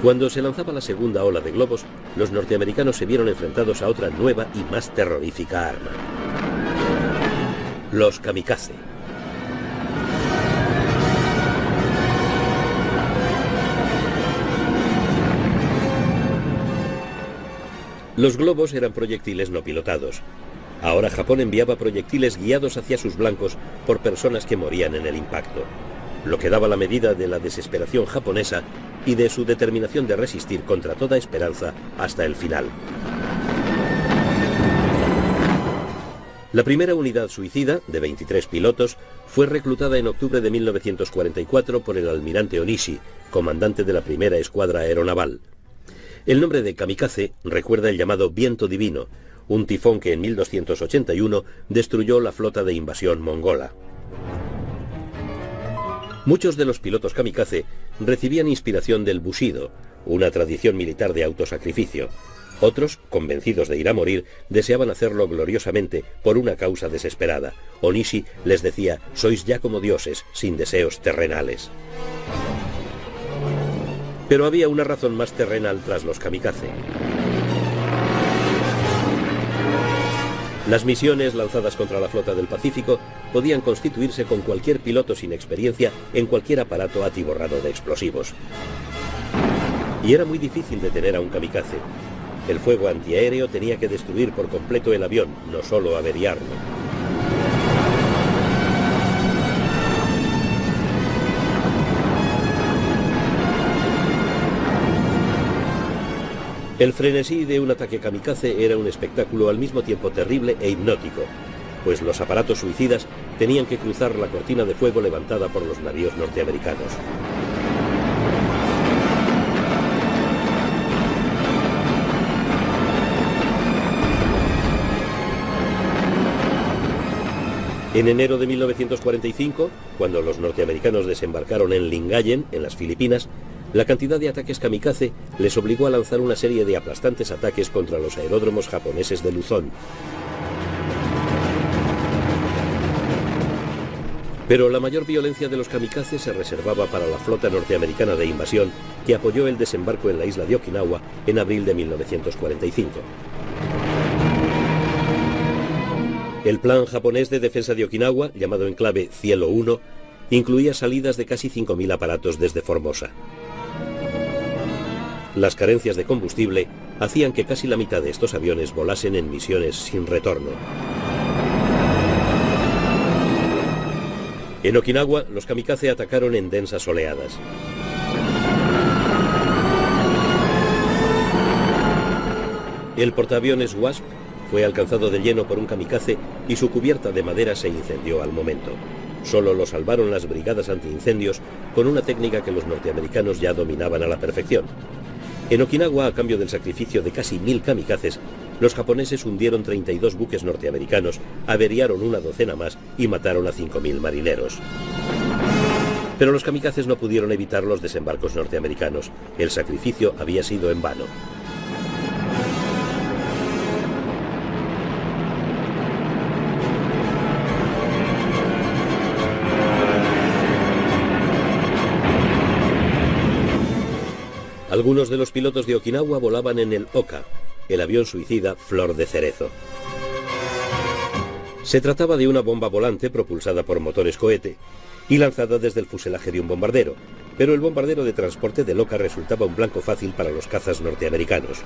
Cuando se lanzaba la segunda ola de globos, los norteamericanos se vieron enfrentados a otra nueva y más terrorífica arma: los kamikaze. Los globos eran proyectiles no pilotados. Ahora Japón enviaba proyectiles guiados hacia sus blancos por personas que morían en el impacto, lo que daba la medida de la desesperación japonesa y de su determinación de resistir contra toda esperanza hasta el final. La primera unidad suicida, de 23 pilotos, fue reclutada en octubre de 1944 por el almirante Onishi, comandante de la primera escuadra aeronaval. El nombre de kamikaze recuerda el llamado viento divino, un tifón que en 1281 destruyó la flota de invasión mongola. Muchos de los pilotos kamikaze recibían inspiración del bushido, una tradición militar de autosacrificio. Otros, convencidos de ir a morir, deseaban hacerlo gloriosamente por una causa desesperada. Onishi les decía: sois ya como dioses, sin deseos terrenales. Pero había una razón más terrenal tras los kamikaze. Las misiones lanzadas contra la flota del Pacífico podían constituirse con cualquier piloto sin experiencia en cualquier aparato atiborrado de explosivos. Y era muy difícil detener a un kamikaze. El fuego antiaéreo tenía que destruir por completo el avión, no solo averiarlo. El frenesí de un ataque kamikaze era un espectáculo al mismo tiempo terrible e hipnótico, pues los aparatos suicidas tenían que cruzar la cortina de fuego levantada por los navíos norteamericanos. En enero de 1945, cuando los norteamericanos desembarcaron en Lingayen, en las Filipinas, la cantidad de ataques kamikaze les obligó a lanzar una serie de aplastantes ataques contra los aeródromos japoneses de Luzón. Pero la mayor violencia de los kamikaze se reservaba para la flota norteamericana de invasión que apoyó el desembarco en la isla de Okinawa en abril de 1945. El plan japonés de defensa de Okinawa, llamado en clave Cielo 1, incluía salidas de casi 5.000 aparatos desde Formosa. Las carencias de combustible hacían que casi la mitad de estos aviones volasen en misiones sin retorno. En Okinawa, los kamikaze atacaron en densas oleadas. El portaaviones Wasp fue alcanzado de lleno por un kamikaze y su cubierta de madera se incendió al momento. Solo lo salvaron las brigadas antiincendios con una técnica que los norteamericanos ya dominaban a la perfección. En Okinawa, a cambio del sacrificio de casi 1000 kamikazes, los japoneses hundieron 32 buques norteamericanos, averiaron una docena más y mataron a 5000 marineros. Pero los kamikazes no pudieron evitar los desembarcos norteamericanos. El sacrificio había sido en vano. Algunos de los pilotos de Okinawa volaban en el Oka, el avión suicida Flor de Cerezo. Se trataba de una bomba volante propulsada por motores cohete y lanzada desde el fuselaje de un bombardero, pero el bombardero de transporte del Oka resultaba un blanco fácil para los cazas norteamericanos.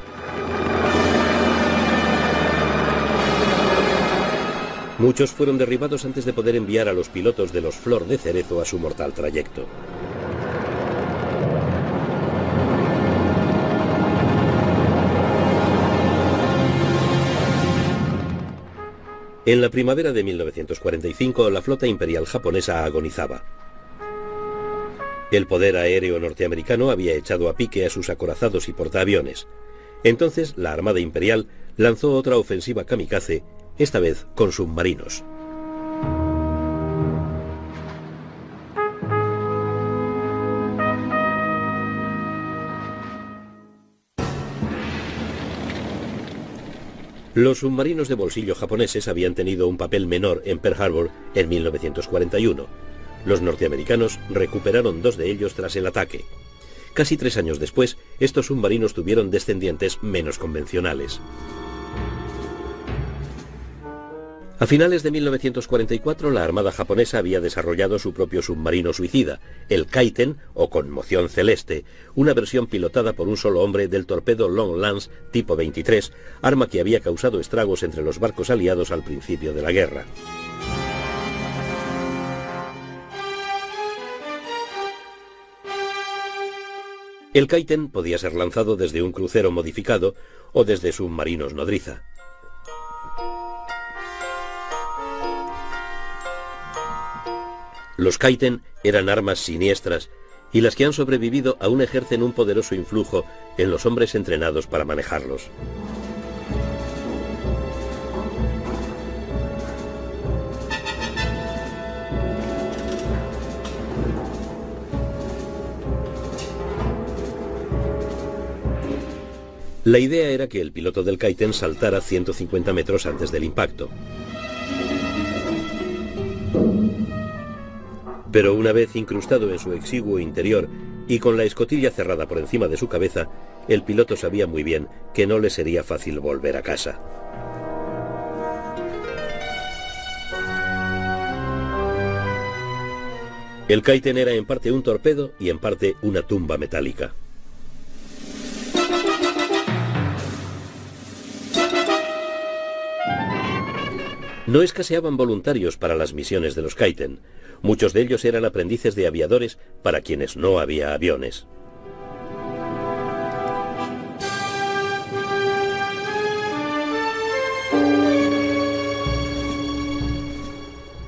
Muchos fueron derribados antes de poder enviar a los pilotos de los Flor de Cerezo a su mortal trayecto. En la primavera de 1945, la flota imperial japonesa agonizaba. El poder aéreo norteamericano había echado a pique a sus acorazados y portaaviones. Entonces, la Armada Imperial lanzó otra ofensiva kamikaze, esta vez con submarinos. Los submarinos de bolsillo japoneses habían tenido un papel menor en Pearl Harbor en 1941. Los norteamericanos recuperaron 2 de ellos tras el ataque. Casi 3 años después, estos submarinos tuvieron descendientes menos convencionales. A finales de 1944, la Armada japonesa había desarrollado su propio submarino suicida, el Kaiten, o Conmoción Celeste, una versión pilotada por un solo hombre del torpedo Long Lance tipo 23, arma que había causado estragos entre los barcos aliados al principio de la guerra. El Kaiten podía ser lanzado desde un crucero modificado o desde submarinos nodriza. Los Kaiten eran armas siniestras y las que han sobrevivido aún ejercen un poderoso influjo en los hombres entrenados para manejarlos. La idea era que el piloto del Kaiten saltara 150 metros antes del impacto. Pero una vez incrustado en su exiguo interior y con la escotilla cerrada por encima de su cabeza, el piloto sabía muy bien que no le sería fácil volver a casa. El Kaiten era en parte un torpedo y en parte una tumba metálica. No escaseaban voluntarios para las misiones de los Kaiten. Muchos de ellos eran aprendices de aviadores para quienes no había aviones.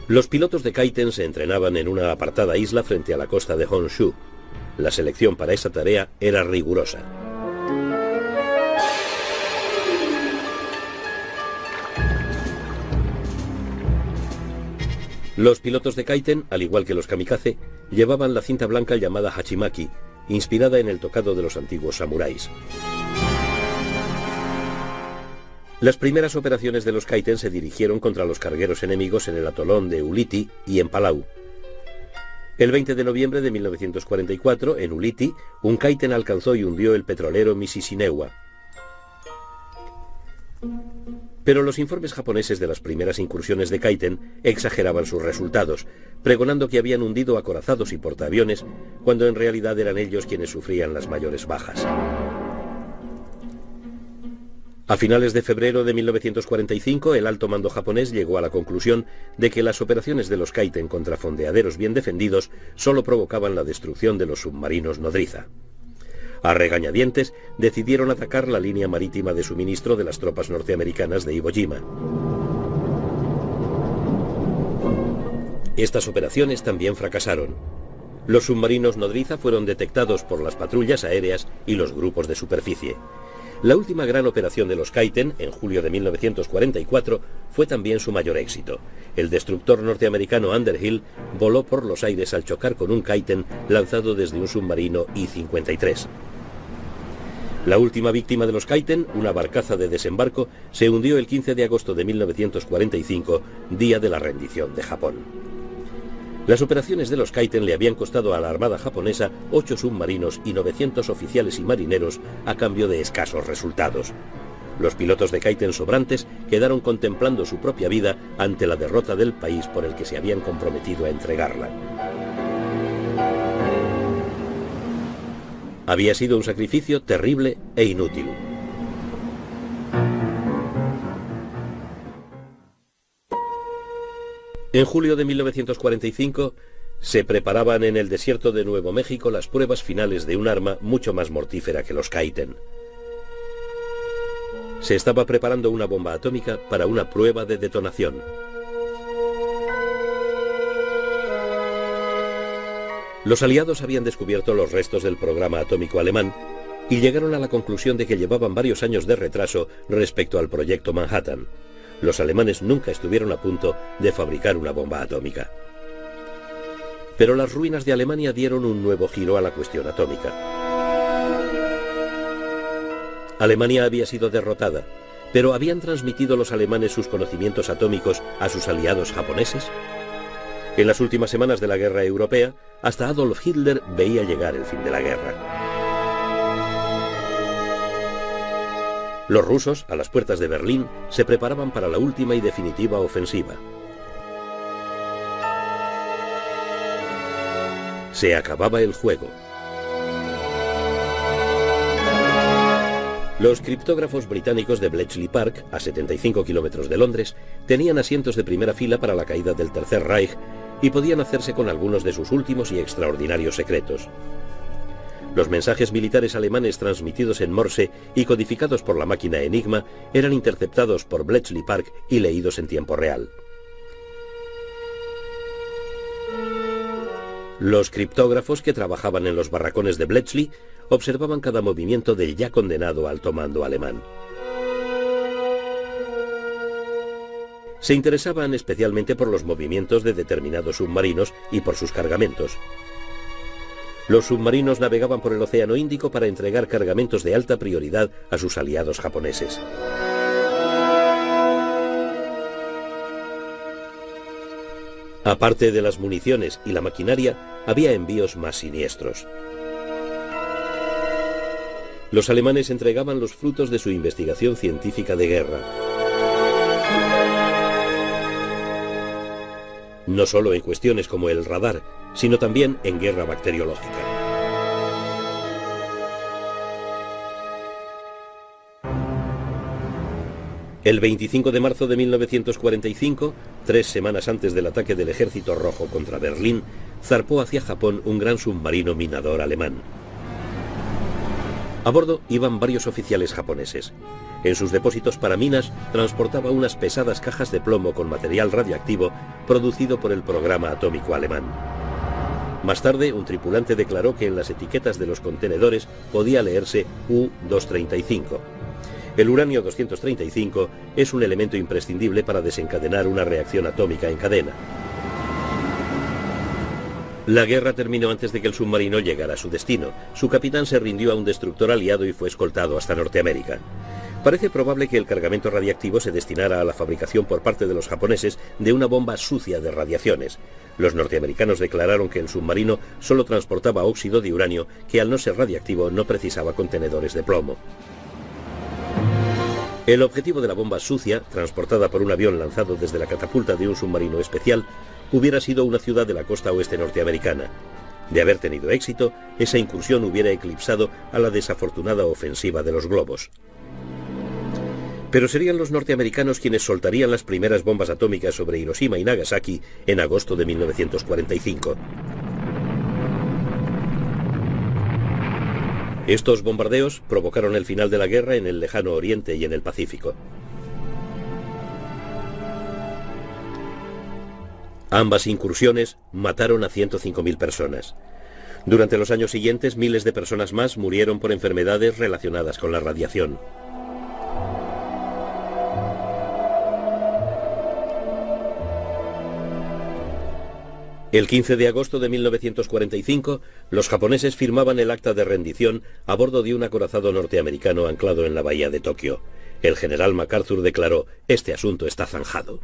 Los pilotos de Kaiten se entrenaban en una apartada isla frente a la costa de Honshu. La selección para esa tarea era rigurosa. Los pilotos de Kaiten, al igual que los kamikaze, llevaban la cinta blanca llamada hachimaki, inspirada en el tocado de los antiguos samuráis. Las primeras operaciones de los Kaiten se dirigieron contra los cargueros enemigos en el atolón de Ulithi y en Palau. El 20 de noviembre de 1944, en Ulithi, un Kaiten alcanzó y hundió el petrolero Mississauga. Pero los informes japoneses de las primeras incursiones de Kaiten exageraban sus resultados, pregonando que habían hundido acorazados y portaaviones, cuando en realidad eran ellos quienes sufrían las mayores bajas. A finales de febrero de 1945, el alto mando japonés llegó a la conclusión de que las operaciones de los Kaiten contra fondeaderos bien defendidos solo provocaban la destrucción de los submarinos nodriza. A regañadientes, decidieron atacar la línea marítima de suministro de las tropas norteamericanas de Iwo Jima. Estas operaciones también fracasaron. Los submarinos nodriza fueron detectados por las patrullas aéreas y los grupos de superficie. La última gran operación de los Kaiten, en julio de 1944, fue también su mayor éxito. El destructor norteamericano Underhill voló por los aires al chocar con un Kaiten lanzado desde un submarino I-53. La última víctima de los Kaiten, una barcaza de desembarco, se hundió el 15 de agosto de 1945, día de la rendición de Japón. Las operaciones de los Kaiten le habían costado a la Armada japonesa 8 submarinos y 900 oficiales y marineros a cambio de escasos resultados. Los pilotos de Kaiten sobrantes quedaron contemplando su propia vida ante la derrota del país por el que se habían comprometido a entregarla. Había sido un sacrificio terrible e inútil. En julio de 1945 se preparaban en el desierto de Nuevo México las pruebas finales de un arma mucho más mortífera que los Kaiten. Se estaba preparando una bomba atómica para una prueba de detonación. Los aliados habían descubierto los restos del programa atómico alemán y llegaron a la conclusión de que llevaban varios años de retraso respecto al proyecto Manhattan. Los alemanes nunca estuvieron a punto de fabricar una bomba atómica. Pero las ruinas de Alemania dieron un nuevo giro a la cuestión atómica. Alemania había sido derrotada, pero ¿habían transmitido los alemanes sus conocimientos atómicos a sus aliados japoneses? En las últimas semanas de la guerra europea, hasta Adolf Hitler veía llegar el fin de la guerra. Los rusos, a las puertas de Berlín, se preparaban para la última y definitiva ofensiva. Se acababa el juego. Los criptógrafos británicos de Bletchley Park, a 75 kilómetros de Londres, tenían asientos de primera fila para la caída del Tercer Reich y podían hacerse con algunos de sus últimos y extraordinarios secretos. Los mensajes militares alemanes transmitidos en Morse y codificados por la máquina Enigma eran interceptados por Bletchley Park y leídos en tiempo real. Los criptógrafos que trabajaban en los barracones de Bletchley observaban cada movimiento del ya condenado alto mando alemán. Se interesaban especialmente por los movimientos de determinados submarinos y por sus cargamentos. Los submarinos navegaban por el Océano Índico para entregar cargamentos de alta prioridad a sus aliados japoneses. Aparte de las municiones y la maquinaria, había envíos más siniestros. Los alemanes entregaban los frutos de su investigación científica de guerra. No solo en cuestiones como el radar, sino también en guerra bacteriológica. El 25 de marzo de 1945, 3 semanas antes del ataque del Ejército Rojo contra Berlín, zarpó hacia Japón un gran submarino minador alemán. A bordo iban varios oficiales japoneses. En sus depósitos para minas transportaba unas pesadas cajas de plomo con material radiactivo producido por el programa atómico alemán. Más tarde, un tripulante declaró que en las etiquetas de los contenedores podía leerse U-235. El uranio 235 es un elemento imprescindible para desencadenar una reacción atómica en cadena. La guerra terminó antes de que el submarino llegara a su destino. Su capitán se rindió a un destructor aliado y fue escoltado hasta Norteamérica. Parece probable que el cargamento radiactivo se destinara a la fabricación por parte de los japoneses de una bomba sucia de radiaciones. Los norteamericanos declararon que el submarino solo transportaba óxido de uranio, que al no ser radiactivo no precisaba contenedores de plomo. El objetivo de la bomba sucia, transportada por un avión lanzado desde la catapulta de un submarino especial, hubiera sido una ciudad de la costa oeste norteamericana. De haber tenido éxito, esa incursión hubiera eclipsado a la desafortunada ofensiva de los globos. Pero serían los norteamericanos quienes soltarían las primeras bombas atómicas sobre Hiroshima y Nagasaki en agosto de 1945. Estos bombardeos provocaron el final de la guerra en el lejano Oriente y en el Pacífico. Ambas incursiones mataron a 105.000 personas. Durante los años siguientes, miles de personas más murieron por enfermedades relacionadas con la radiación. El 15 de agosto de 1945, los japoneses firmaban el acta de rendición a bordo de un acorazado norteamericano anclado en la bahía de Tokio. El general MacArthur declaró: "Este asunto está zanjado".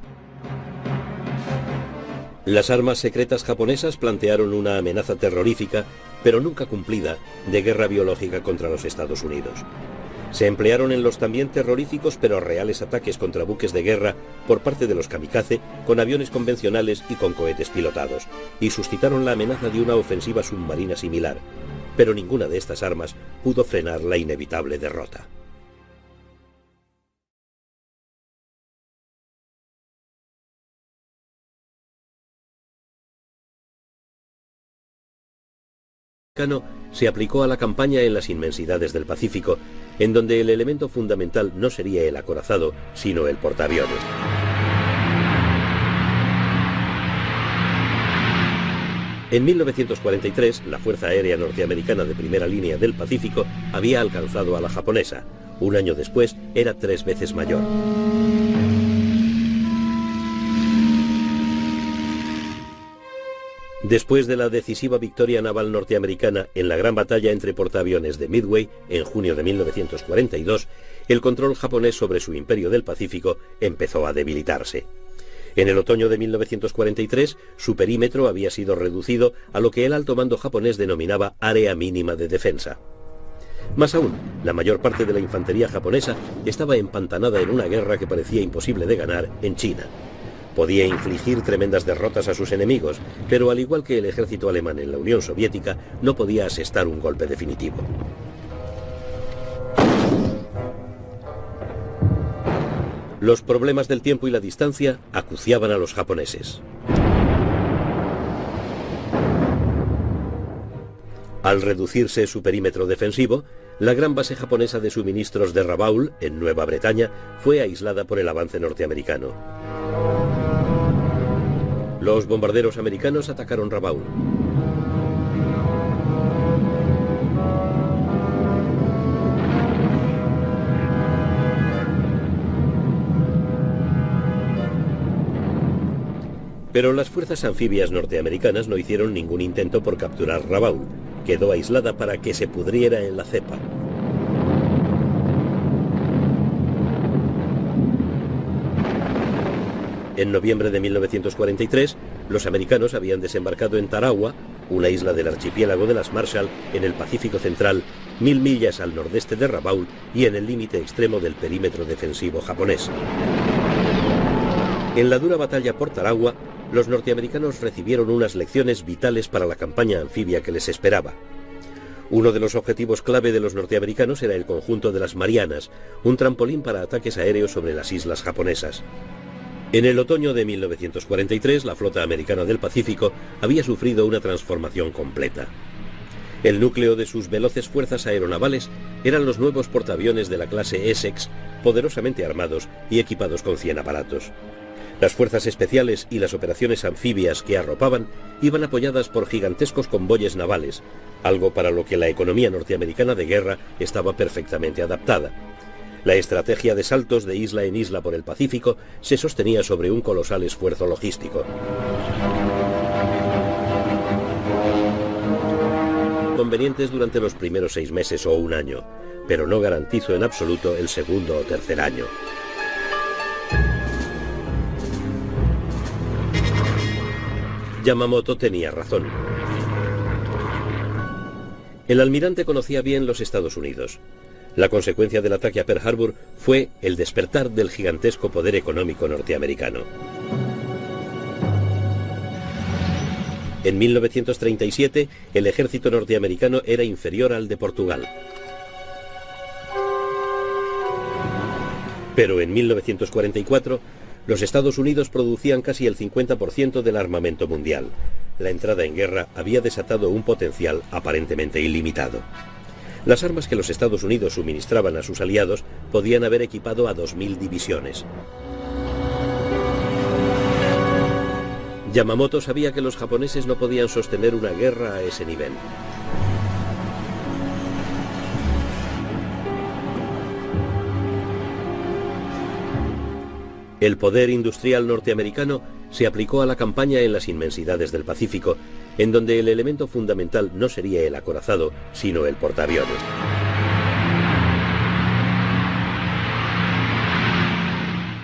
Las armas secretas japonesas plantearon una amenaza terrorífica, pero nunca cumplida, de guerra biológica contra los Estados Unidos. Se emplearon en los también terroríficos pero reales ataques contra buques de guerra por parte de los kamikaze, con aviones convencionales y con cohetes pilotados, y suscitaron la amenaza de una ofensiva submarina similar. Pero ninguna de estas armas pudo frenar la inevitable derrota. Se aplicó a la campaña en las inmensidades del Pacífico, en donde el elemento fundamental no sería el acorazado, sino el portaaviones. En 1943, la Fuerza Aérea Norteamericana de primera línea del Pacífico había alcanzado a la japonesa. Un año después, era 3 veces mayor. Después de la decisiva victoria naval norteamericana en la gran batalla entre portaaviones de Midway en junio de 1942, el control japonés sobre su imperio del Pacífico empezó a debilitarse. En el otoño de 1943, su perímetro había sido reducido a lo que el alto mando japonés denominaba área mínima de defensa. Más aún, la mayor parte de la infantería japonesa estaba empantanada en una guerra que parecía imposible de ganar en China. Podía infligir tremendas derrotas a sus enemigos, pero al igual que el ejército alemán en la Unión Soviética, no podía asestar un golpe definitivo. Los problemas del tiempo y la distancia acuciaban a los japoneses. Al reducirse su perímetro defensivo, la gran base japonesa de suministros de Rabaul, en Nueva Bretaña, fue aislada por el avance norteamericano. Los bombarderos americanos atacaron Rabaul. Pero las fuerzas anfibias norteamericanas no hicieron ningún intento por capturar Rabaul. Quedó aislada para que se pudriera en la cepa. En noviembre de 1943, los americanos habían desembarcado en Tarawa, una isla del archipiélago de las Marshall, en el Pacífico Central, 1000 millas al nordeste de Rabaul y en el límite extremo del perímetro defensivo japonés. En la dura batalla por Tarawa, los norteamericanos recibieron unas lecciones vitales para la campaña anfibia que les esperaba. Uno de los objetivos clave de los norteamericanos era el conjunto de las Marianas, un trampolín para ataques aéreos sobre las islas japonesas. En el otoño de 1943, la flota americana del Pacífico había sufrido una transformación completa. El núcleo de sus veloces fuerzas aeronavales eran los nuevos portaaviones de la clase Essex, poderosamente armados y equipados con 100 aparatos. Las fuerzas especiales y las operaciones anfibias que arropaban iban apoyadas por gigantescos convoyes navales, algo para lo que la economía norteamericana de guerra estaba perfectamente adaptada. La estrategia de saltos de isla en isla por el Pacífico se sostenía sobre un colosal esfuerzo logístico. Convenientes durante los primeros 6 meses o un año, pero no garantizó en absoluto el segundo o tercer año. Yamamoto tenía razón. El almirante conocía bien los Estados Unidos. La consecuencia del ataque a Pearl Harbor fue el despertar del gigantesco poder económico norteamericano. En 1937, el ejército norteamericano era inferior al de Portugal. Pero en 1944, los Estados Unidos producían casi el 50% del armamento mundial. La entrada en guerra había desatado un potencial aparentemente ilimitado. Las armas que los Estados Unidos suministraban a sus aliados podían haber equipado a 2000 divisiones. Yamamoto sabía que los japoneses no podían sostener una guerra a ese nivel. El poder industrial norteamericano se aplicó a la campaña en las inmensidades del Pacífico, en donde el elemento fundamental no sería el acorazado, sino el portaaviones.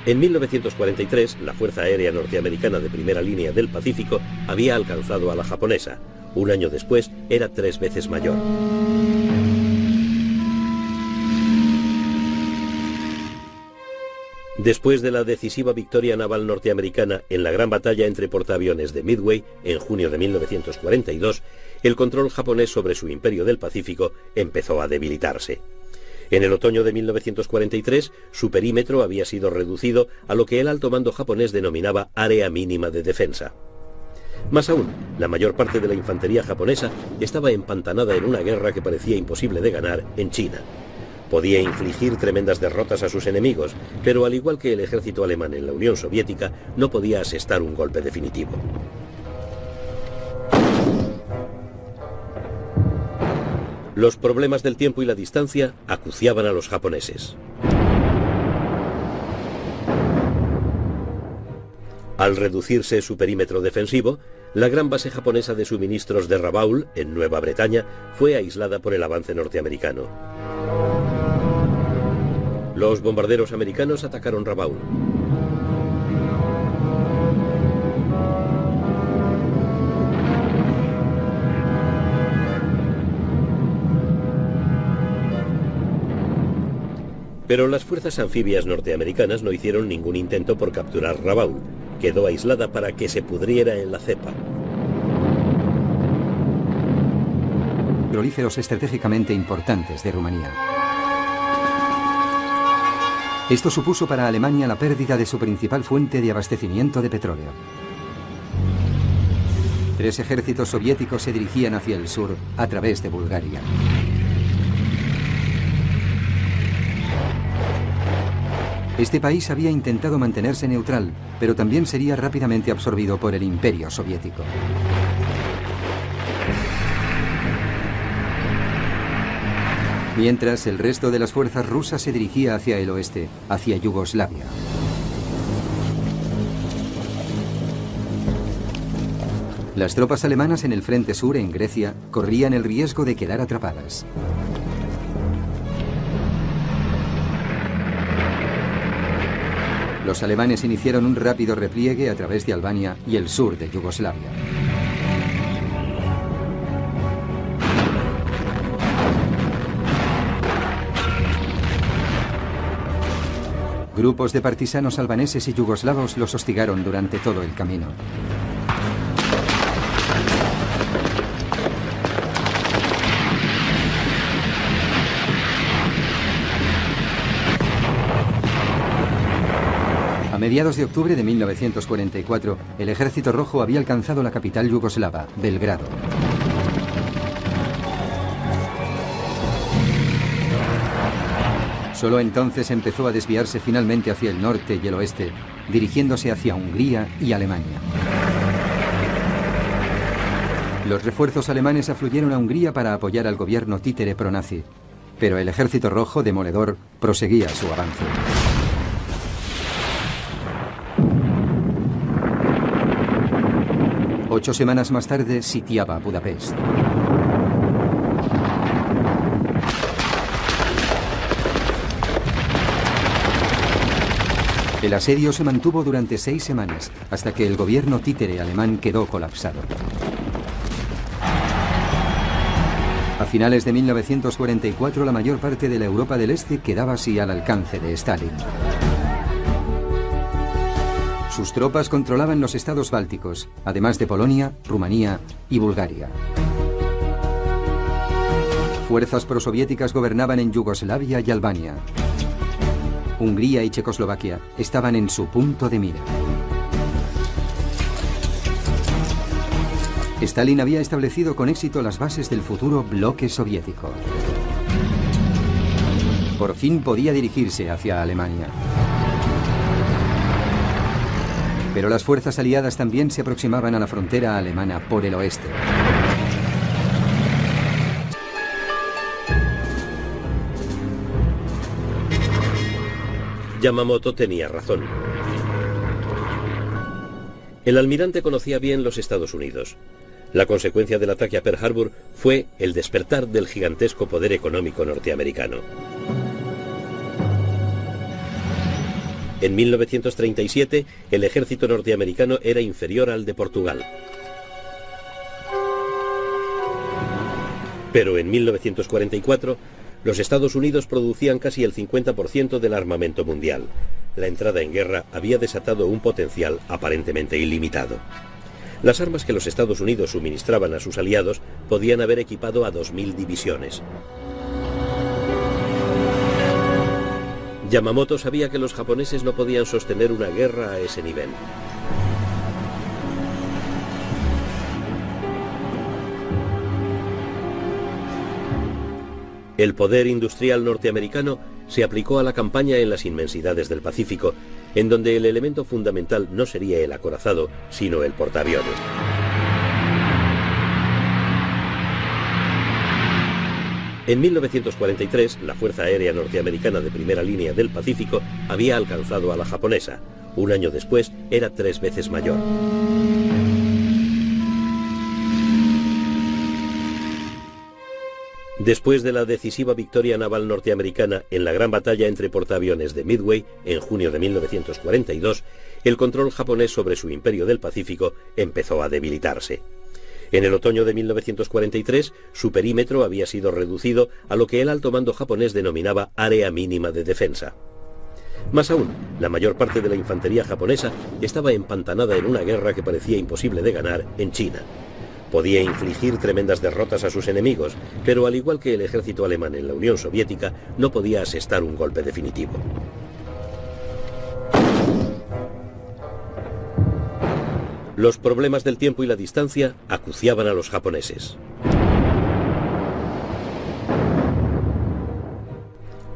En 1943, la Fuerza Aérea Norteamericana de primera línea del Pacífico había alcanzado a la japonesa. Un año después, era 3 veces mayor. Después de la decisiva victoria naval norteamericana en la gran batalla entre portaaviones de Midway en junio de 1942, el control japonés sobre su imperio del Pacífico empezó a debilitarse. En el otoño de 1943, su perímetro había sido reducido a lo que el alto mando japonés denominaba área mínima de defensa. Más aún, la mayor parte de la infantería japonesa estaba empantanada en una guerra que parecía imposible de ganar en China. Podía infligir tremendas derrotas a sus enemigos, pero al igual que el ejército alemán en la Unión Soviética, no podía asestar un golpe definitivo. Los problemas del tiempo y la distancia acuciaban a los japoneses. Al reducirse su perímetro defensivo, la gran base japonesa de suministros de Rabaul, en Nueva Bretaña, fue aislada por el avance norteamericano. Los bombarderos americanos atacaron Rabaul. Pero las fuerzas anfibias norteamericanas no hicieron ningún intento por capturar Rabaul. Quedó aislada para que se pudriera en la cepa. Prolíferos estratégicamente importantes de Rumanía. Esto supuso para Alemania la pérdida de su principal fuente de abastecimiento de petróleo. 3 ejércitos soviéticos se dirigían hacia el sur a través de Bulgaria. Este país había intentado mantenerse neutral, pero también sería rápidamente absorbido por el Imperio Soviético. Mientras, el resto de las fuerzas rusas se dirigía hacia el oeste, hacia Yugoslavia. Las tropas alemanas en el frente sur, en Grecia, corrían el riesgo de quedar atrapadas. Los alemanes iniciaron un rápido repliegue a través de Albania y el sur de Yugoslavia. Grupos de partisanos albaneses y yugoslavos los hostigaron durante todo el camino. A mediados de octubre de 1944, el Ejército Rojo había alcanzado la capital yugoslava, Belgrado. Solo entonces empezó a desviarse finalmente hacia el norte y el oeste, dirigiéndose hacia Hungría y Alemania. Los refuerzos alemanes afluyeron a Hungría para apoyar al gobierno títere pronazi, pero el Ejército Rojo, demoledor, proseguía su avance. Ocho semanas más tarde sitiaba Budapest. El asedio se mantuvo durante 6 semanas, hasta que el gobierno títere alemán quedó colapsado. A finales de 1944, la mayor parte de la Europa del Este quedaba así al alcance de Stalin. Sus tropas controlaban los estados bálticos, además de Polonia, Rumanía y Bulgaria. Fuerzas prosoviéticas gobernaban en Yugoslavia y Albania. Hungría y Checoslovaquia estaban en su punto de mira. Stalin había establecido con éxito las bases del futuro bloque soviético. Por fin podía dirigirse hacia Alemania. Pero las fuerzas aliadas también se aproximaban a la frontera alemana por el oeste. Yamamoto tenía razón. El almirante conocía bien los Estados Unidos. La consecuencia del ataque a Pearl Harbor fue el despertar del gigantesco poder económico norteamericano. En 1937, el ejército norteamericano era inferior al de Portugal. Pero en 1944, los Estados Unidos producían casi el 50% del armamento mundial. La entrada en guerra había desatado un potencial aparentemente ilimitado. Las armas que los Estados Unidos suministraban a sus aliados podían haber equipado a 2000 divisiones. Yamamoto sabía que los japoneses no podían sostener una guerra a ese nivel. El poder industrial norteamericano se aplicó a la campaña en las inmensidades del Pacífico, en donde el elemento fundamental no sería el acorazado, sino el portaaviones. En 1943, la Fuerza Aérea Norteamericana de primera línea del Pacífico había alcanzado a la japonesa. Un año después, era 3 veces mayor. Después de la decisiva victoria naval norteamericana en la gran batalla entre portaaviones de Midway en junio de 1942, el control japonés sobre su imperio del Pacífico empezó a debilitarse. En el otoño de 1943, su perímetro había sido reducido a lo que el alto mando japonés denominaba área mínima de defensa. Más aún, la mayor parte de la infantería japonesa estaba empantanada en una guerra que parecía imposible de ganar en China. Podía infligir tremendas derrotas a sus enemigos, pero al igual que el ejército alemán en la Unión Soviética, no podía asestar un golpe definitivo. Los problemas del tiempo y la distancia acuciaban a los japoneses.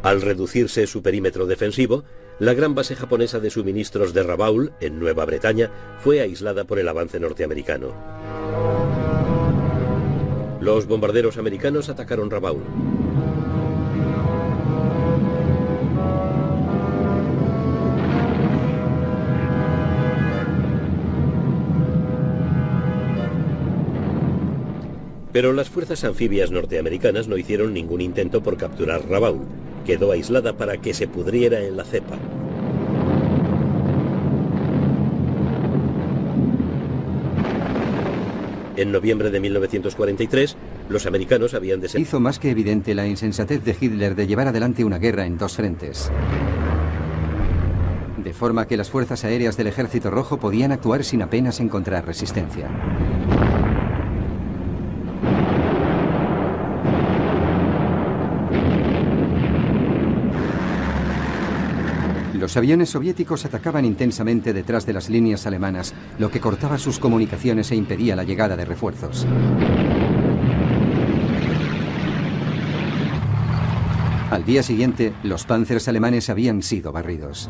Al reducirse su perímetro defensivo, la gran base japonesa de suministros de Rabaul, en Nueva Bretaña, fue aislada por el avance norteamericano. Los bombarderos americanos atacaron Rabaul. Pero las fuerzas anfibias norteamericanas no hicieron ningún intento por capturar Rabaul. Quedó aislada para que se pudriera en la cepa. En noviembre de 1943, los americanos habían hizo más que evidente la insensatez de Hitler de llevar adelante una guerra en 2 frentes. De forma que las fuerzas aéreas del Ejército Rojo podían actuar sin apenas encontrar resistencia. Los aviones soviéticos atacaban intensamente detrás de las líneas alemanas, lo que cortaba sus comunicaciones e impedía la llegada de refuerzos. Al día siguiente, los Panzers alemanes habían sido barridos.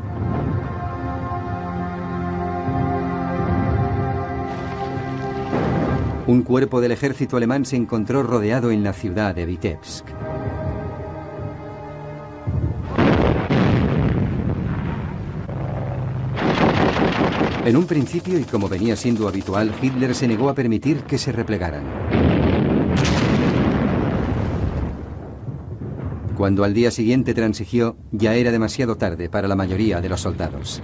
Un cuerpo del ejército alemán se encontró rodeado en la ciudad de Vitebsk. En un principio, y como venía siendo habitual, Hitler se negó a permitir que se replegaran. Cuando al día siguiente transigió, ya era demasiado tarde para la mayoría de los soldados.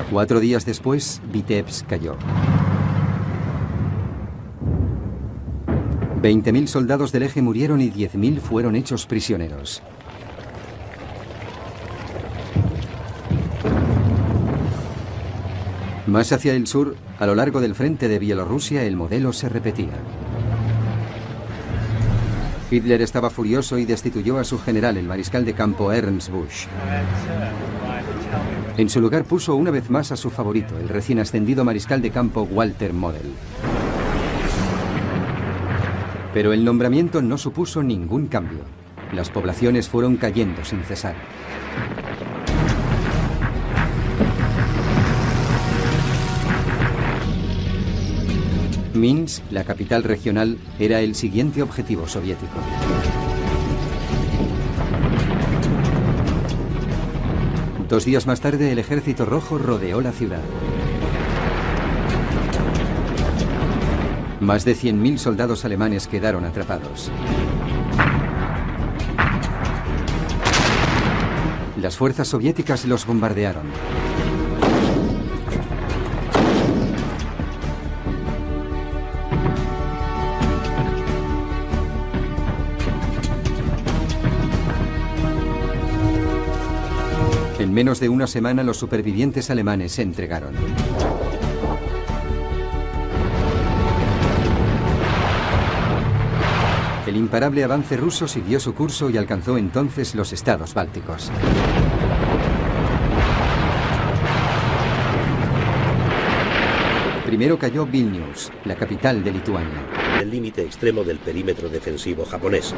4 días después, Vitebsk cayó. 20.000 soldados del eje murieron y 10.000 fueron hechos prisioneros. Más hacia el sur, a lo largo del frente de Bielorrusia, el modelo se repetía. Hitler estaba furioso y destituyó a su general, el mariscal de campo Ernst Busch. En su lugar puso una vez más a su favorito, el recién ascendido mariscal de campo Walter Model. Pero el nombramiento no supuso ningún cambio. Las poblaciones fueron cayendo sin cesar. Minsk, la capital regional, era el siguiente objetivo soviético. Dos días más tarde, el Ejército Rojo rodeó la ciudad. Más de 100.000 soldados alemanes quedaron atrapados. Las fuerzas soviéticas los bombardearon. En menos de una semana, los supervivientes alemanes se entregaron. El imparable avance ruso siguió su curso y alcanzó entonces los estados bálticos. Primero cayó Vilnius, la capital de Lituania. El límite extremo del perímetro defensivo japonés.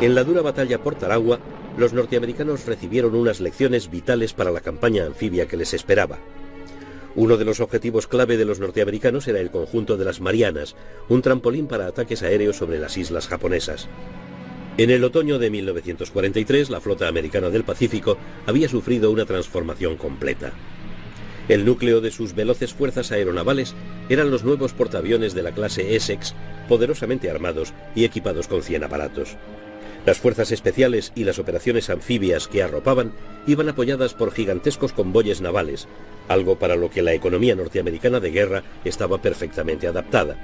En la dura batalla por Tarawa, los norteamericanos recibieron unas lecciones vitales para la campaña anfibia que les esperaba. Uno de los objetivos clave de los norteamericanos era el conjunto de las Marianas, un trampolín para ataques aéreos sobre las islas japonesas. En el otoño de 1943, la flota americana del Pacífico había sufrido una transformación completa. El núcleo de sus veloces fuerzas aeronavales eran los nuevos portaaviones de la clase Essex, poderosamente armados y equipados con 100 aparatos. Las fuerzas especiales y las operaciones anfibias que arropaban iban apoyadas por gigantescos convoyes navales, algo para lo que la economía norteamericana de guerra estaba perfectamente adaptada.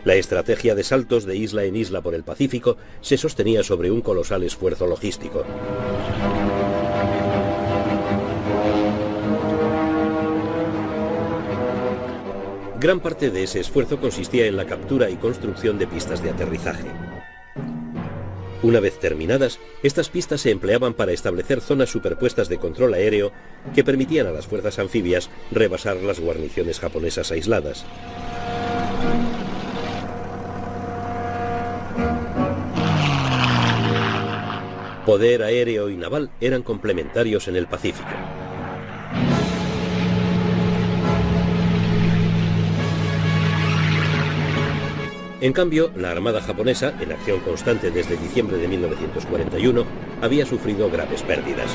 La estrategia de saltos de isla en isla por el Pacífico se sostenía sobre un colosal esfuerzo logístico. Gran parte de ese esfuerzo consistía en la captura y construcción de pistas de aterrizaje. Una vez terminadas, estas pistas se empleaban para establecer zonas superpuestas de control aéreo que permitían a las fuerzas anfibias rebasar las guarniciones japonesas aisladas. Poder aéreo y naval eran complementarios en el Pacífico. En cambio, la Armada japonesa, en acción constante desde diciembre de 1941, había sufrido graves pérdidas.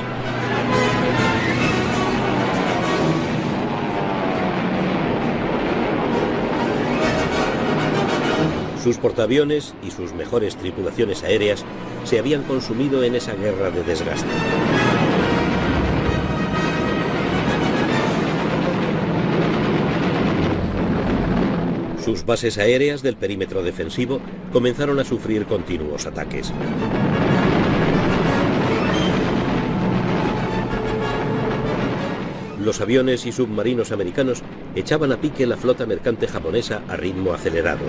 Sus portaaviones y sus mejores tripulaciones aéreas se habían consumido en esa guerra de desgaste. Sus bases aéreas del perímetro defensivo comenzaron a sufrir continuos ataques. Los aviones y submarinos americanos echaban a pique la flota mercante japonesa a ritmo acelerado.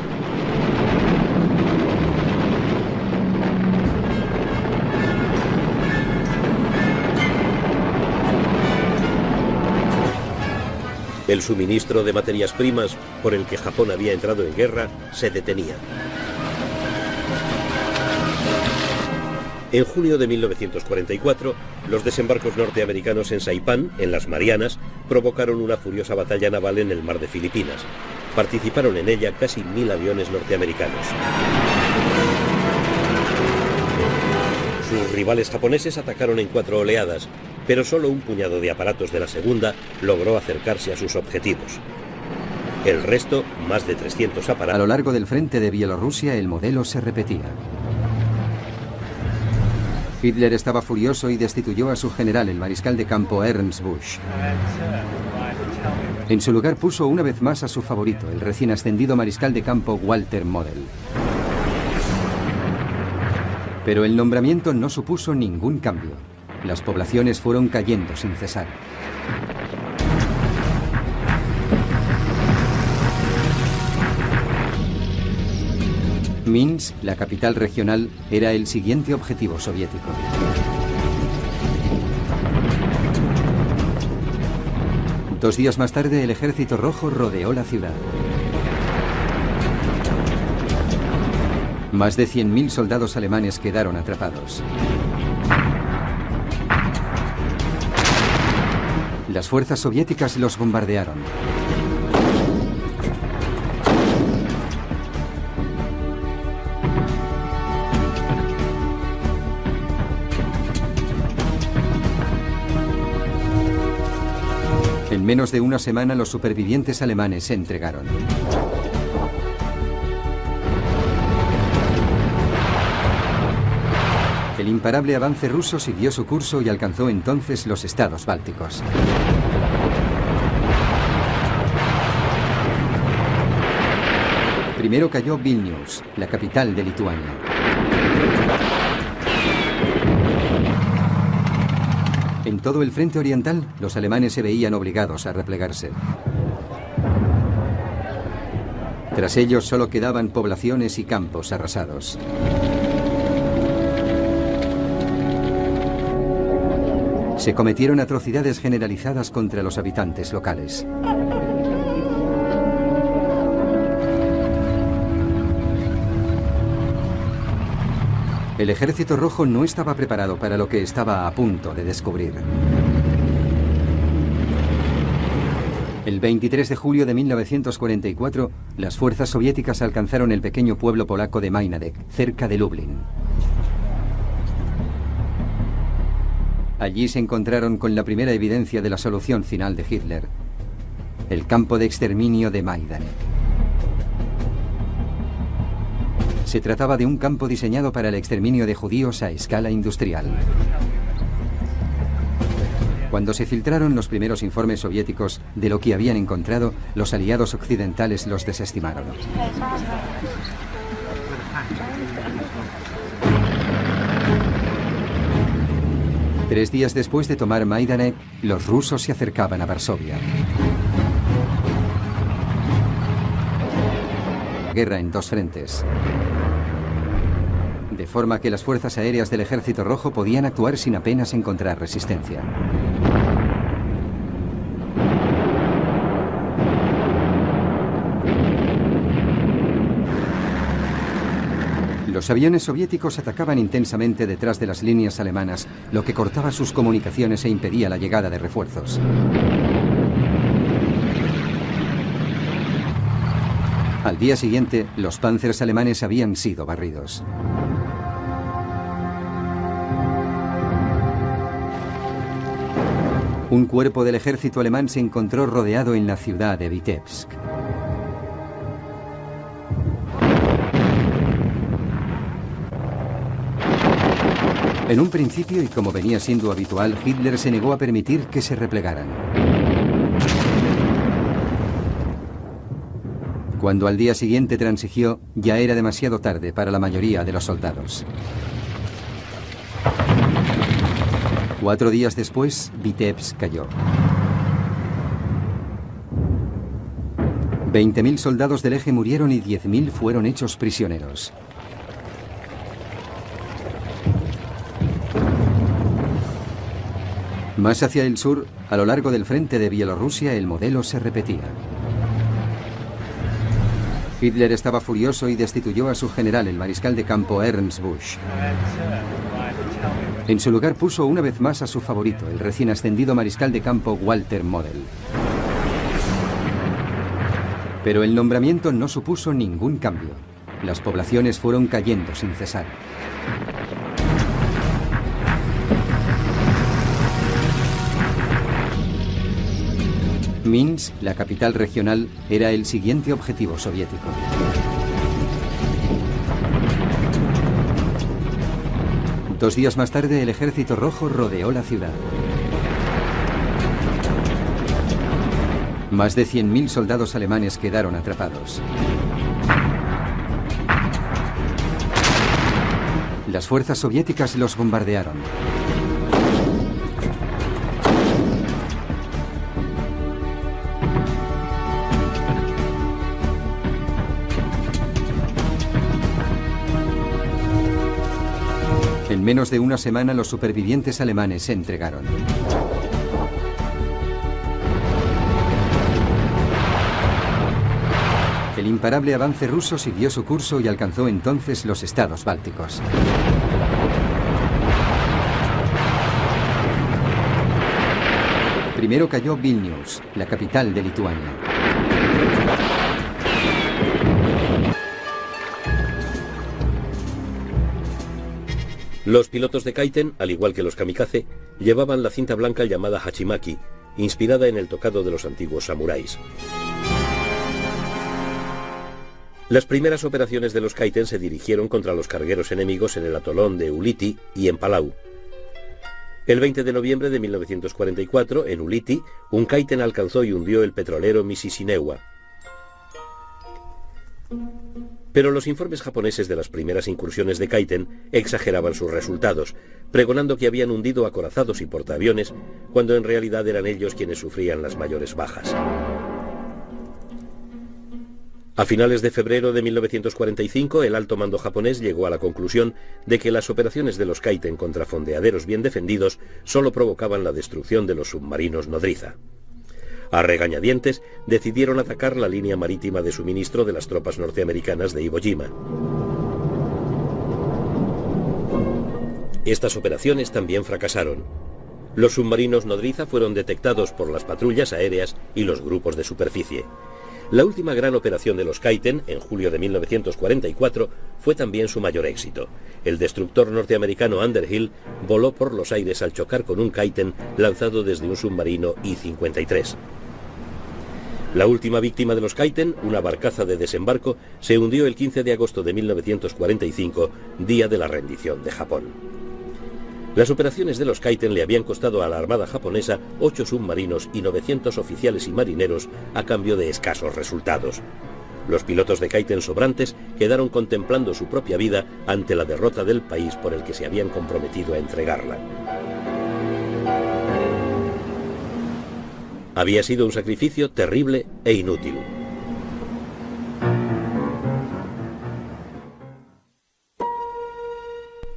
El suministro de materias primas por el que Japón había entrado en guerra se detenía. En junio de 1944, los desembarcos norteamericanos en Saipán, en las Marianas, provocaron una furiosa batalla naval en el mar de Filipinas. Participaron en ella casi 1000 aviones norteamericanos. Sus rivales japoneses atacaron en 4 oleadas, pero solo un puñado de aparatos de la segunda logró acercarse a sus objetivos. El resto, más de 300 aparatos... A lo largo del frente de Bielorrusia, el modelo se repetía. Hitler estaba furioso y destituyó a su general, el mariscal de campo Ernst Busch. En su lugar puso una vez más a su favorito, el recién ascendido mariscal de campo Walter Model. Pero el nombramiento no supuso ningún cambio. Las poblaciones fueron cayendo sin cesar. Minsk, la capital regional, era el siguiente objetivo soviético. Dos días más tarde, el Ejército Rojo rodeó la ciudad. Más de 100.000 soldados alemanes quedaron atrapados. Las fuerzas soviéticas los bombardearon. En menos de una semana, los supervivientes alemanes se entregaron. El imparable avance ruso siguió su curso y alcanzó entonces los estados bálticos. Primero cayó Vilnius, la capital de Lituania. En todo el frente oriental, los alemanes se veían obligados a replegarse. Tras ellos solo quedaban poblaciones y campos arrasados. Se cometieron atrocidades generalizadas contra los habitantes locales. El Ejército Rojo no estaba preparado para lo que estaba a punto de descubrir. El 23 de julio de 1944, las fuerzas soviéticas alcanzaron el pequeño pueblo polaco de Majdanek, cerca de Lublin. Allí se encontraron con la primera evidencia de la solución final de Hitler: el campo de exterminio de Majdanek. Se trataba de un campo diseñado para el exterminio de judíos a escala industrial. Cuando se filtraron los primeros informes soviéticos de lo que habían encontrado, los aliados occidentales los desestimaron. Tres días después de tomar Majdanek, los rusos se acercaban a Varsovia. Guerra en dos frentes. De forma que las fuerzas aéreas del Ejército Rojo podían actuar sin apenas encontrar resistencia. Los aviones soviéticos atacaban intensamente detrás de las líneas alemanas, lo que cortaba sus comunicaciones e impedía la llegada de refuerzos. Al día siguiente, los Panzers alemanes habían sido barridos. Un cuerpo del ejército alemán se encontró rodeado en la ciudad de Vitebsk. En un principio, y como venía siendo habitual, Hitler se negó a permitir que se replegaran. Cuando al día siguiente transigió, ya era demasiado tarde para la mayoría de los soldados. 4 días después, Vitebsk cayó. 20.000 soldados del eje murieron y 10.000 fueron hechos prisioneros. Más hacia el sur, a lo largo del frente de Bielorrusia, el modelo se repetía. Hitler estaba furioso y destituyó a su general, el mariscal de campo Ernst Busch. En su lugar puso una vez más a su favorito, el recién ascendido mariscal de campo Walter Model. Pero el nombramiento no supuso ningún cambio. Las poblaciones fueron cayendo sin cesar. Minsk, la capital regional, era el siguiente objetivo soviético. Dos días más tarde, el Ejército Rojo rodeó la ciudad. Más de 100.000 soldados alemanes quedaron atrapados. Las fuerzas soviéticas los bombardearon. En menos de una semana, los supervivientes alemanes se entregaron. El imparable avance ruso siguió su curso y alcanzó entonces los estados bálticos. Primero cayó Vilnius, la capital de Lituania. Los pilotos de Kaiten, al igual que los kamikaze, llevaban la cinta blanca llamada hachimaki, inspirada en el tocado de los antiguos samuráis. Las primeras operaciones de los Kaiten se dirigieron contra los cargueros enemigos en el atolón de Ulithi y en Palau. El 20 de noviembre de 1944, en Ulithi, un Kaiten alcanzó y hundió el petrolero Mississauga. Pero los informes japoneses de las primeras incursiones de Kaiten exageraban sus resultados, pregonando que habían hundido acorazados y portaaviones, cuando en realidad eran ellos quienes sufrían las mayores bajas. A finales de febrero de 1945, el alto mando japonés llegó a la conclusión de que las operaciones de los Kaiten contra fondeaderos bien defendidos solo provocaban la destrucción de los submarinos nodriza. A regañadientes, decidieron atacar la línea marítima de suministro de las tropas norteamericanas de Iwo Jima. Estas operaciones también fracasaron. Los submarinos nodriza fueron detectados por las patrullas aéreas y los grupos de superficie. La última gran operación de los Kaiten, en julio de 1944, fue también su mayor éxito. El destructor norteamericano Underhill voló por los aires al chocar con un Kaiten lanzado desde un submarino I-53. La última víctima de los Kaiten, una barcaza de desembarco, se hundió el 15 de agosto de 1945, día de la rendición de Japón. Las operaciones de los Kaiten le habían costado a la Armada japonesa 8 submarinos y 900 oficiales y marineros a cambio de escasos resultados. Los pilotos de Kaiten sobrantes quedaron contemplando su propia vida ante la derrota del país por el que se habían comprometido a entregarla. Había sido un sacrificio terrible e inútil.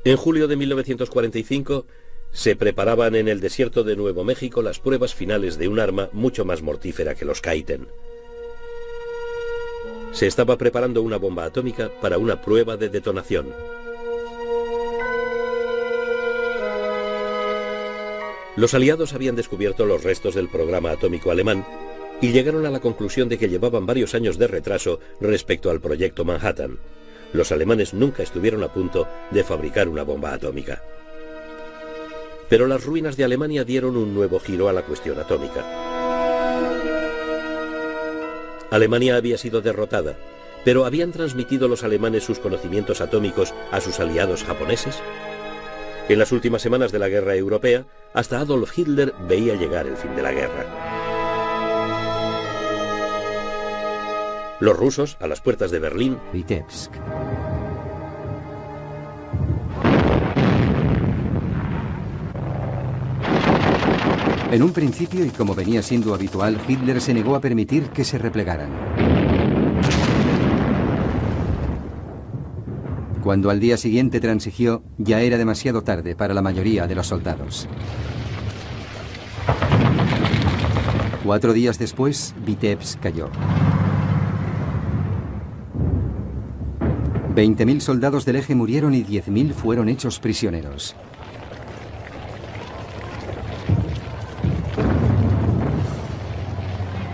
En julio de 1945 se preparaban en el desierto de Nuevo México las pruebas finales de un arma mucho más mortífera que los Kaiten. Se estaba preparando una bomba atómica para una prueba de detonación. Los aliados habían descubierto los restos del programa atómico alemán y llegaron a la conclusión de que llevaban varios años de retraso respecto al proyecto Manhattan. Los alemanes nunca estuvieron a punto de fabricar una bomba atómica. Pero las ruinas de Alemania dieron un nuevo giro a la cuestión atómica. Alemania había sido derrotada, pero ¿habían transmitido los alemanes sus conocimientos atómicos a sus aliados japoneses? En las últimas semanas de la guerra europea, hasta Adolf Hitler veía llegar el fin de la guerra. Los rusos, a las puertas de Berlín, Vitebsk. En un principio, y como venía siendo habitual, Hitler se negó a permitir que se replegaran. Cuando al día siguiente transigió, ya era demasiado tarde para la mayoría de los soldados. 4 días después, Vitebsk cayó. 20.000 soldados del eje murieron y 10.000 fueron hechos prisioneros.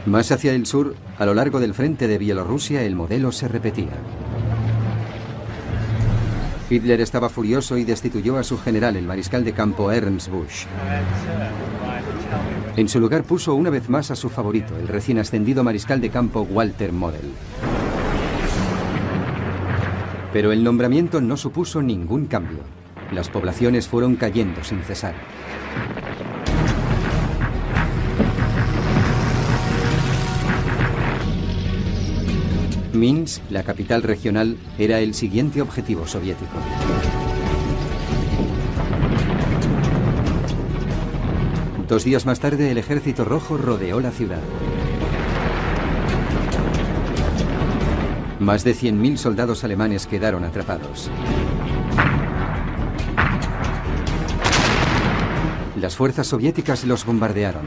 Más hacia el sur, a lo largo del frente de Bielorrusia, el modelo se repetía. Hitler estaba furioso y destituyó a su general, el mariscal de campo Ernst Busch. En su lugar puso una vez más a su favorito, el recién ascendido mariscal de campo Walter Model. Pero el nombramiento no supuso ningún cambio. Las poblaciones fueron cayendo sin cesar. Minsk, la capital regional, era el siguiente objetivo soviético. Dos días más tarde, el Ejército Rojo rodeó la ciudad. Más de 100.000 soldados alemanes quedaron atrapados. Las fuerzas soviéticas los bombardearon.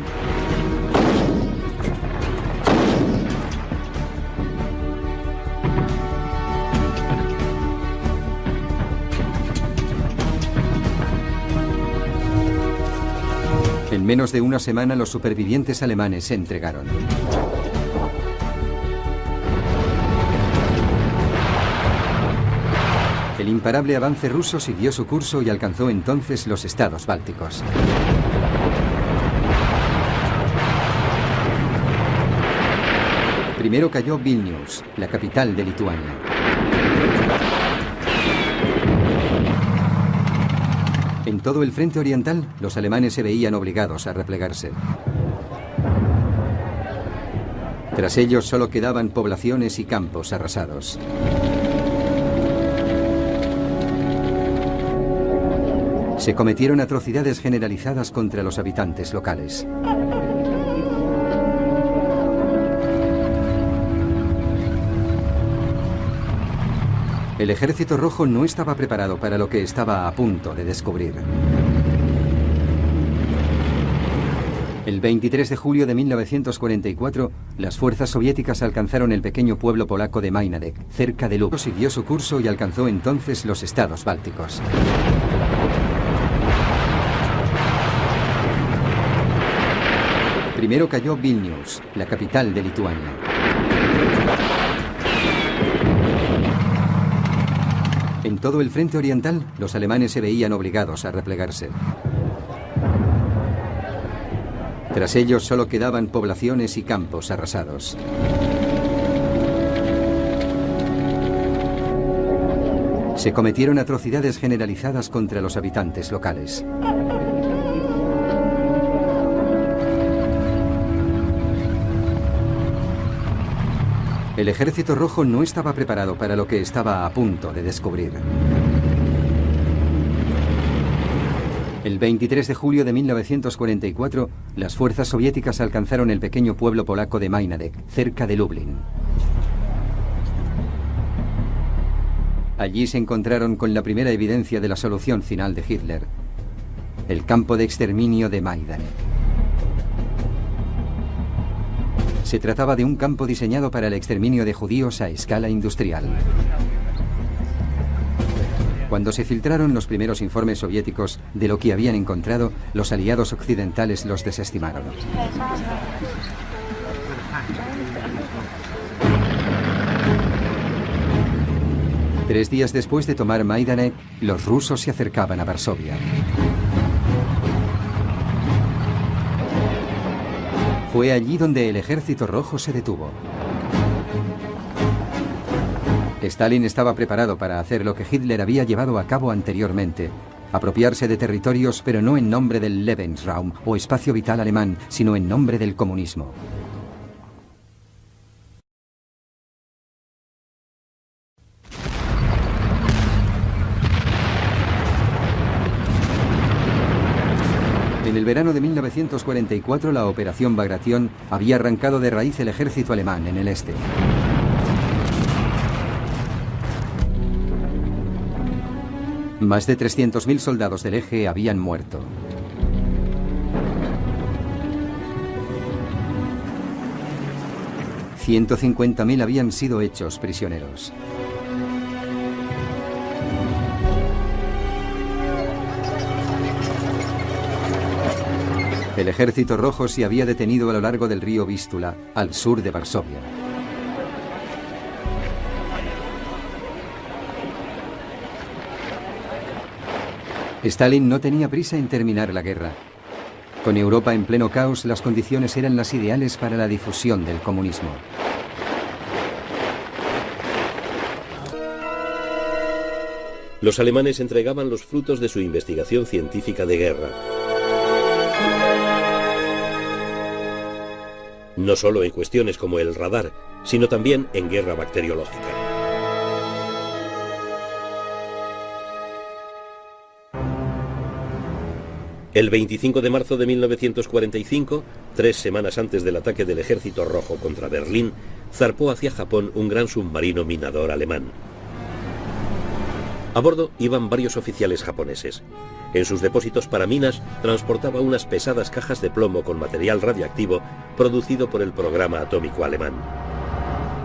En menos de una semana los supervivientes alemanes se entregaron. El imparable avance ruso siguió su curso y alcanzó entonces los estados bálticos. Primero cayó Vilnius, la capital de Lituania. En todo el frente oriental, los alemanes se veían obligados a replegarse. Tras ellos solo quedaban poblaciones y campos arrasados. Se cometieron atrocidades generalizadas contra los habitantes locales. El Ejército Rojo no estaba preparado para lo que estaba a punto de descubrir. El 23 de julio de 1944, las fuerzas soviéticas alcanzaron el pequeño pueblo polaco de Majdanek, cerca de Lublin. Siguió su curso y alcanzó entonces los estados bálticos. Primero cayó Vilnius, la capital de Lituania. En todo el frente oriental, los alemanes se veían obligados a replegarse. Tras ellos solo quedaban poblaciones y campos arrasados. Se cometieron atrocidades generalizadas contra los habitantes locales. El Ejército Rojo no estaba preparado para lo que estaba a punto de descubrir. El 23 de julio de 1944, las fuerzas soviéticas alcanzaron el pequeño pueblo polaco de Majdanek, cerca de Lublin. Allí se encontraron con la primera evidencia de la solución final de Hitler: el campo de exterminio de Majdanek. Se trataba de un campo diseñado para el exterminio de judíos a escala industrial. Cuando se filtraron los primeros informes soviéticos de lo que habían encontrado, los aliados occidentales los desestimaron. Tres días después de tomar Majdanek, los rusos se acercaban a Varsovia. Fue allí donde el Ejército Rojo se detuvo. Stalin estaba preparado para hacer lo que Hitler había llevado a cabo anteriormente: apropiarse de territorios, pero no en nombre del Lebensraum o espacio vital alemán, sino en nombre del comunismo. En el verano de 1944, la Operación Bagration había arrancado de raíz el ejército alemán en el este. Más de 300.000 soldados del eje habían muerto. $150.000 habían sido hechos prisioneros. El Ejército Rojo se había detenido a lo largo del río Vístula, al sur de Varsovia. Stalin no tenía prisa en terminar la guerra. Con Europa en pleno caos, las condiciones eran las ideales para la difusión del comunismo. Los alemanes entregaban los frutos de su investigación científica de guerra. No solo en cuestiones como el radar, sino también en guerra bacteriológica. El 25 de marzo de 1945, 3 semanas antes del ataque del Ejército Rojo contra Berlín, zarpó hacia Japón un gran submarino minador alemán. A bordo iban varios oficiales japoneses. En sus depósitos para minas transportaba unas pesadas cajas de plomo con material radiactivo producido por el programa atómico alemán.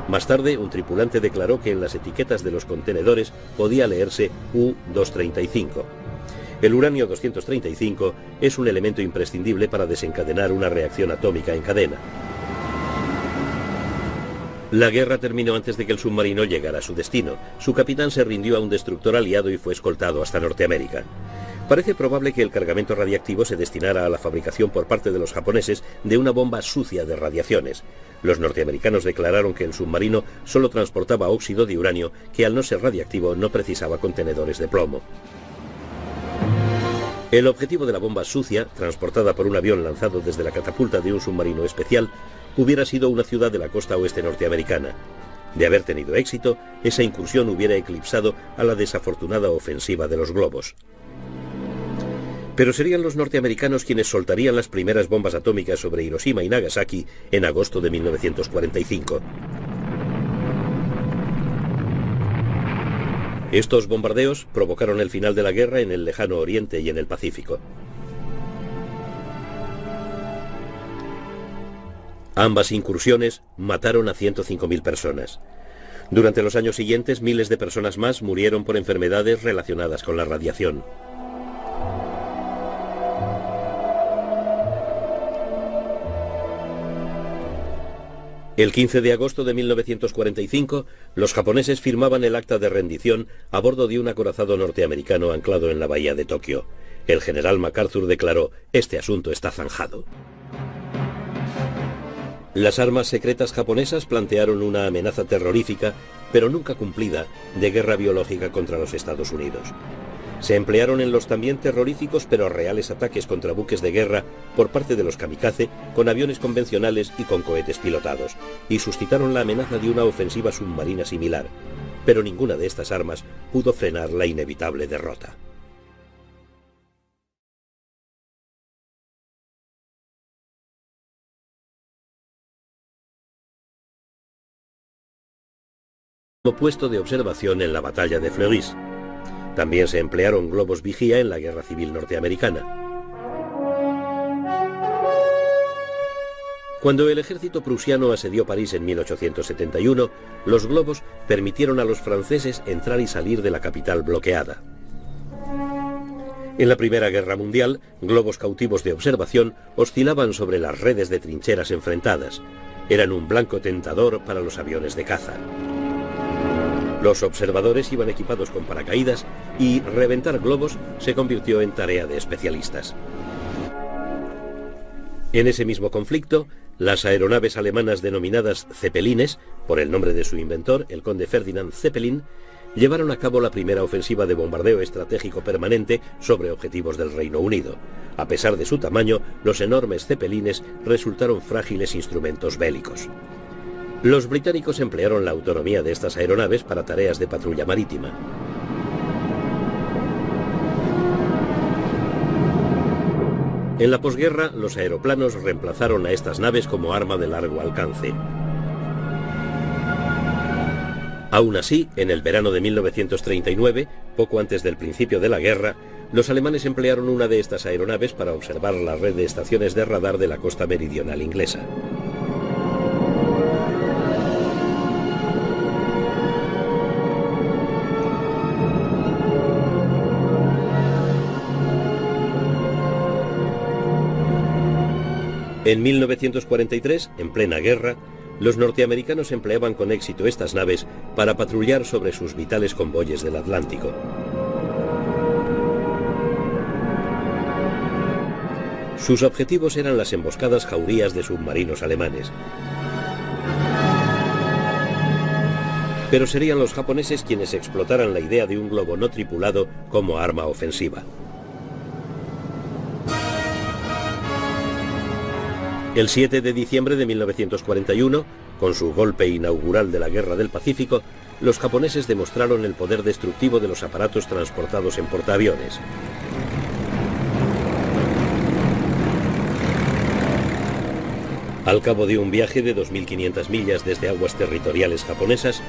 Más tarde, un tripulante declaró que en las etiquetas de los contenedores podía leerse U-235. El uranio 235 es un elemento imprescindible para desencadenar una reacción atómica en cadena. La guerra terminó antes de que el submarino llegara a su destino. Su capitán se rindió a un destructor aliado y fue escoltado hasta Norteamérica. Parece probable que el cargamento radiactivo se destinara a la fabricación por parte de los japoneses de una bomba sucia de radiaciones. Los norteamericanos declararon que el submarino solo transportaba óxido de uranio, que al no ser radiactivo no precisaba contenedores de plomo. El objetivo de la bomba sucia, transportada por un avión lanzado desde la catapulta de un submarino especial, hubiera sido una ciudad de la costa oeste norteamericana. De haber tenido éxito, esa incursión hubiera eclipsado a la desafortunada ofensiva de los globos. Pero serían los norteamericanos quienes soltarían las primeras bombas atómicas sobre Hiroshima y Nagasaki en agosto de 1945. Estos bombardeos provocaron el final de la guerra en el lejano Oriente y en el Pacífico. Ambas incursiones mataron a 105.000 personas. Durante los años siguientes, miles de personas más murieron por enfermedades relacionadas con la radiación. El 15 de agosto de 1945, los japoneses firmaban el acta de rendición a bordo de un acorazado norteamericano anclado en la bahía de Tokio. El general MacArthur declaró: "Este asunto está zanjado". Las armas secretas japonesas plantearon una amenaza terrorífica, pero nunca cumplida, de guerra biológica contra los Estados Unidos. Se emplearon en los también terroríficos pero reales ataques contra buques de guerra por parte de los kamikaze, con aviones convencionales y con cohetes pilotados, y suscitaron la amenaza de una ofensiva submarina similar. Pero ninguna de estas armas pudo frenar la inevitable derrota. Como puesto de observación en la batalla de Fleurus. También se emplearon globos vigía en la Guerra Civil Norteamericana. Cuando el ejército prusiano asedió París en 1871, los globos permitieron a los franceses entrar y salir de la capital bloqueada. En la Primera Guerra Mundial, globos cautivos de observación oscilaban sobre las redes de trincheras enfrentadas. Eran un blanco tentador para los aviones de caza. Los observadores iban equipados con paracaídas y reventar globos se convirtió en tarea de especialistas. En ese mismo conflicto, las aeronaves alemanas denominadas Zeppelines, por el nombre de su inventor, el conde Ferdinand Zeppelin, llevaron a cabo la primera ofensiva de bombardeo estratégico permanente sobre objetivos del Reino Unido. A pesar de su tamaño, los enormes Zeppelines resultaron frágiles instrumentos bélicos. Los británicos emplearon la autonomía de estas aeronaves para tareas de patrulla marítima. En la posguerra, los aeroplanos reemplazaron a estas naves como arma de largo alcance. Aún así, en el verano de 1939, poco antes del principio de la guerra, los alemanes emplearon una de estas aeronaves para observar la red de estaciones de radar de la costa meridional inglesa. En 1943, en plena guerra, los norteamericanos empleaban con éxito estas naves para patrullar sobre sus vitales convoyes del Atlántico. Sus objetivos eran las emboscadas jaurías de submarinos alemanes. Pero serían los japoneses quienes explotaran la idea de un globo no tripulado como arma ofensiva. El 7 de diciembre de 1941, con su golpe inaugural de la Guerra del Pacífico, los japoneses demostraron el poder destructivo de los aparatos transportados en portaaviones. Al cabo de un viaje de 2.500 millas desde aguas territoriales japonesas,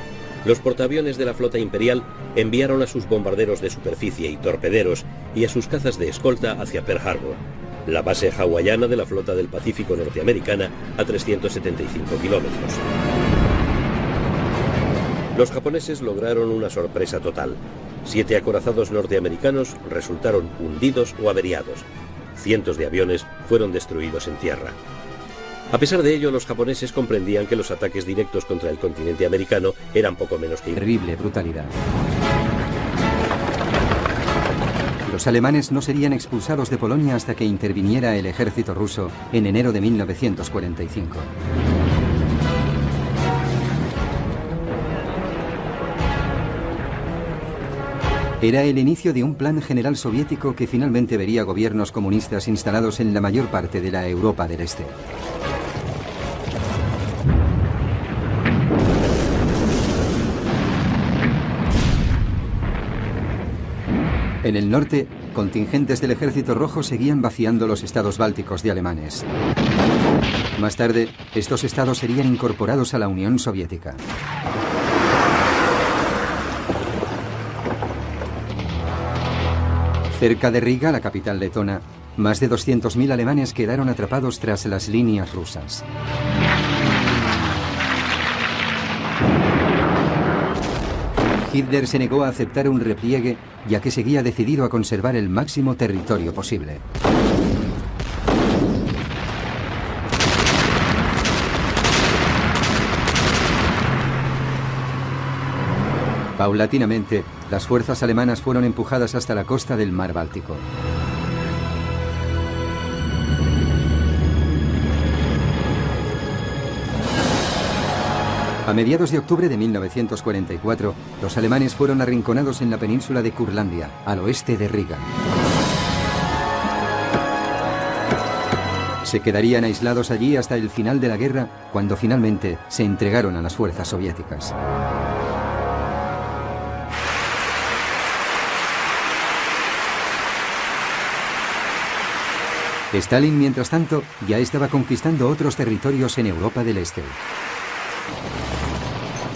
los portaaviones de la flota imperial enviaron a sus bombarderos de superficie y torpederos y a sus cazas de escolta hacia Pearl Harbor, la base hawaiana de la flota del Pacífico norteamericana a 375 kilómetros. Los japoneses lograron una sorpresa total. 7 acorazados norteamericanos resultaron hundidos o averiados. Cientos de aviones fueron destruidos en tierra. A pesar de ello, los japoneses comprendían que los ataques directos contra el continente americano eran poco menos que terrible brutalidad. Los alemanes no serían expulsados de Polonia hasta que interviniera el ejército ruso en enero de 1945. Era el inicio de un plan general soviético que finalmente vería gobiernos comunistas instalados en la mayor parte de la Europa del Este. En el norte, contingentes del Ejército Rojo seguían vaciando los estados bálticos de alemanes. Más tarde, estos estados serían incorporados a la Unión Soviética. Cerca de Riga, la capital letona, más de 200.000 alemanes quedaron atrapados tras las líneas rusas. Hitler se negó a aceptar un repliegue, ya que seguía decidido a conservar el máximo territorio posible. Paulatinamente, las fuerzas alemanas fueron empujadas hasta la costa del mar Báltico. A mediados de octubre de 1944, los alemanes fueron arrinconados en la península de Curlandia, al oeste de Riga. Se quedarían aislados allí hasta el final de la guerra, cuando finalmente se entregaron a las fuerzas soviéticas. Stalin, mientras tanto, ya estaba conquistando otros territorios en Europa del Este.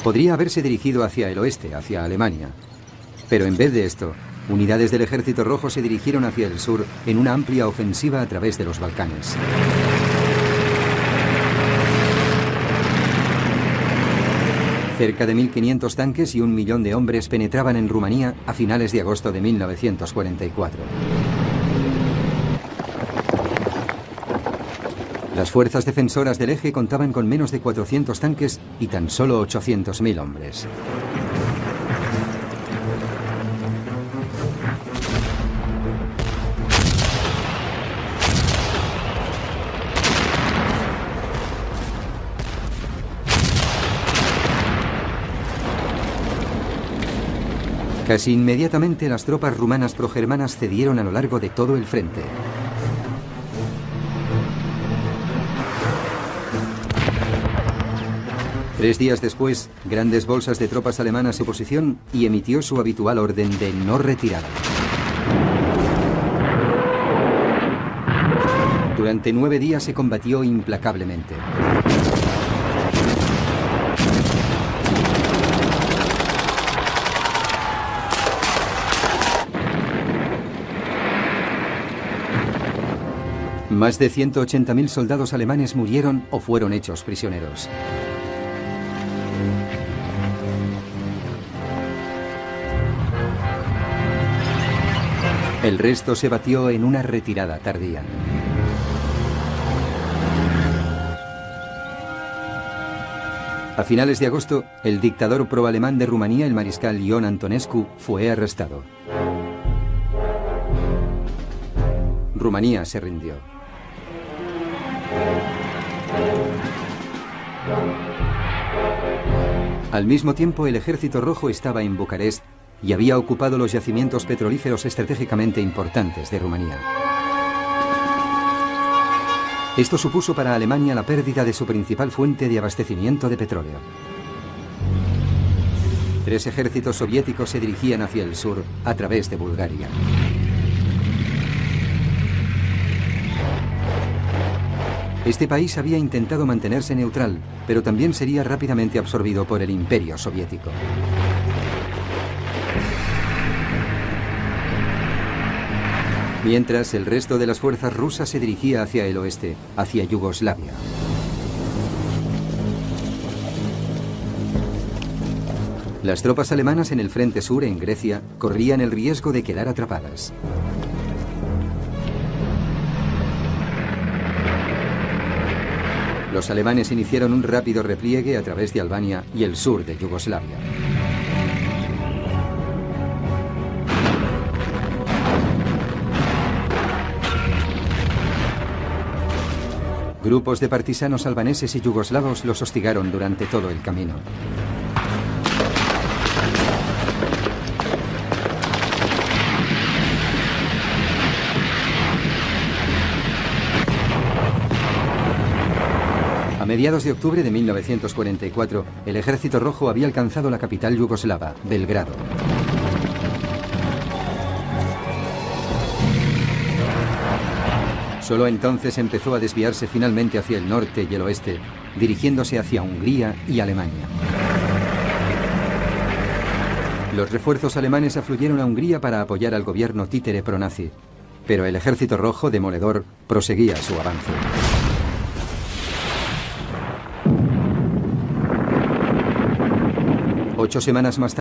Podría haberse dirigido hacia el oeste, hacia Alemania. Pero en vez de esto, unidades del Ejército Rojo se dirigieron hacia el sur en una amplia ofensiva a través de los Balcanes. Cerca de 1.500 tanques y 1 millón de hombres penetraban en Rumanía a finales de agosto de 1944. Las fuerzas defensoras del eje contaban con menos de 400 tanques y tan solo 800.000 hombres. Casi inmediatamente las tropas rumanas progermanas cedieron a lo largo de todo el frente. Tres días después, grandes bolsas de tropas alemanas se pusieron y emitió su habitual orden de no retirada. Durante 9 días se combatió implacablemente. Más de 180.000 soldados alemanes murieron o fueron hechos prisioneros. El resto se batió en una retirada tardía. A finales de agosto, el dictador pro-alemán de Rumanía, el mariscal Ion Antonescu, fue arrestado. Rumanía se rindió. Al mismo tiempo, el Ejército Rojo estaba en Bucarest y había ocupado los yacimientos petrolíferos estratégicamente importantes de Rumanía. Esto supuso para Alemania la pérdida de su principal fuente de abastecimiento de petróleo. 3 ejércitos soviéticos se dirigían hacia el sur a través de Bulgaria. Este país había intentado mantenerse neutral, pero también sería rápidamente absorbido por el Imperio Soviético. Mientras, el resto de las fuerzas rusas se dirigía hacia el oeste, hacia Yugoslavia. Las tropas alemanas en el frente sur, en Grecia, corrían el riesgo de quedar atrapadas. Los alemanes iniciaron un rápido repliegue a través de Albania y el sur de Yugoslavia. Grupos de partisanos albaneses y yugoslavos los hostigaron durante todo el camino. A mediados de octubre de 1944, el Ejército Rojo había alcanzado la capital yugoslava, Belgrado. Solo entonces empezó a desviarse finalmente hacia el norte y el oeste, dirigiéndose hacia Hungría y Alemania. Los refuerzos alemanes afluyeron a Hungría para apoyar al gobierno títere pronazi, pero el Ejército Rojo, demoledor, proseguía su avance. Ocho semanas más tarde,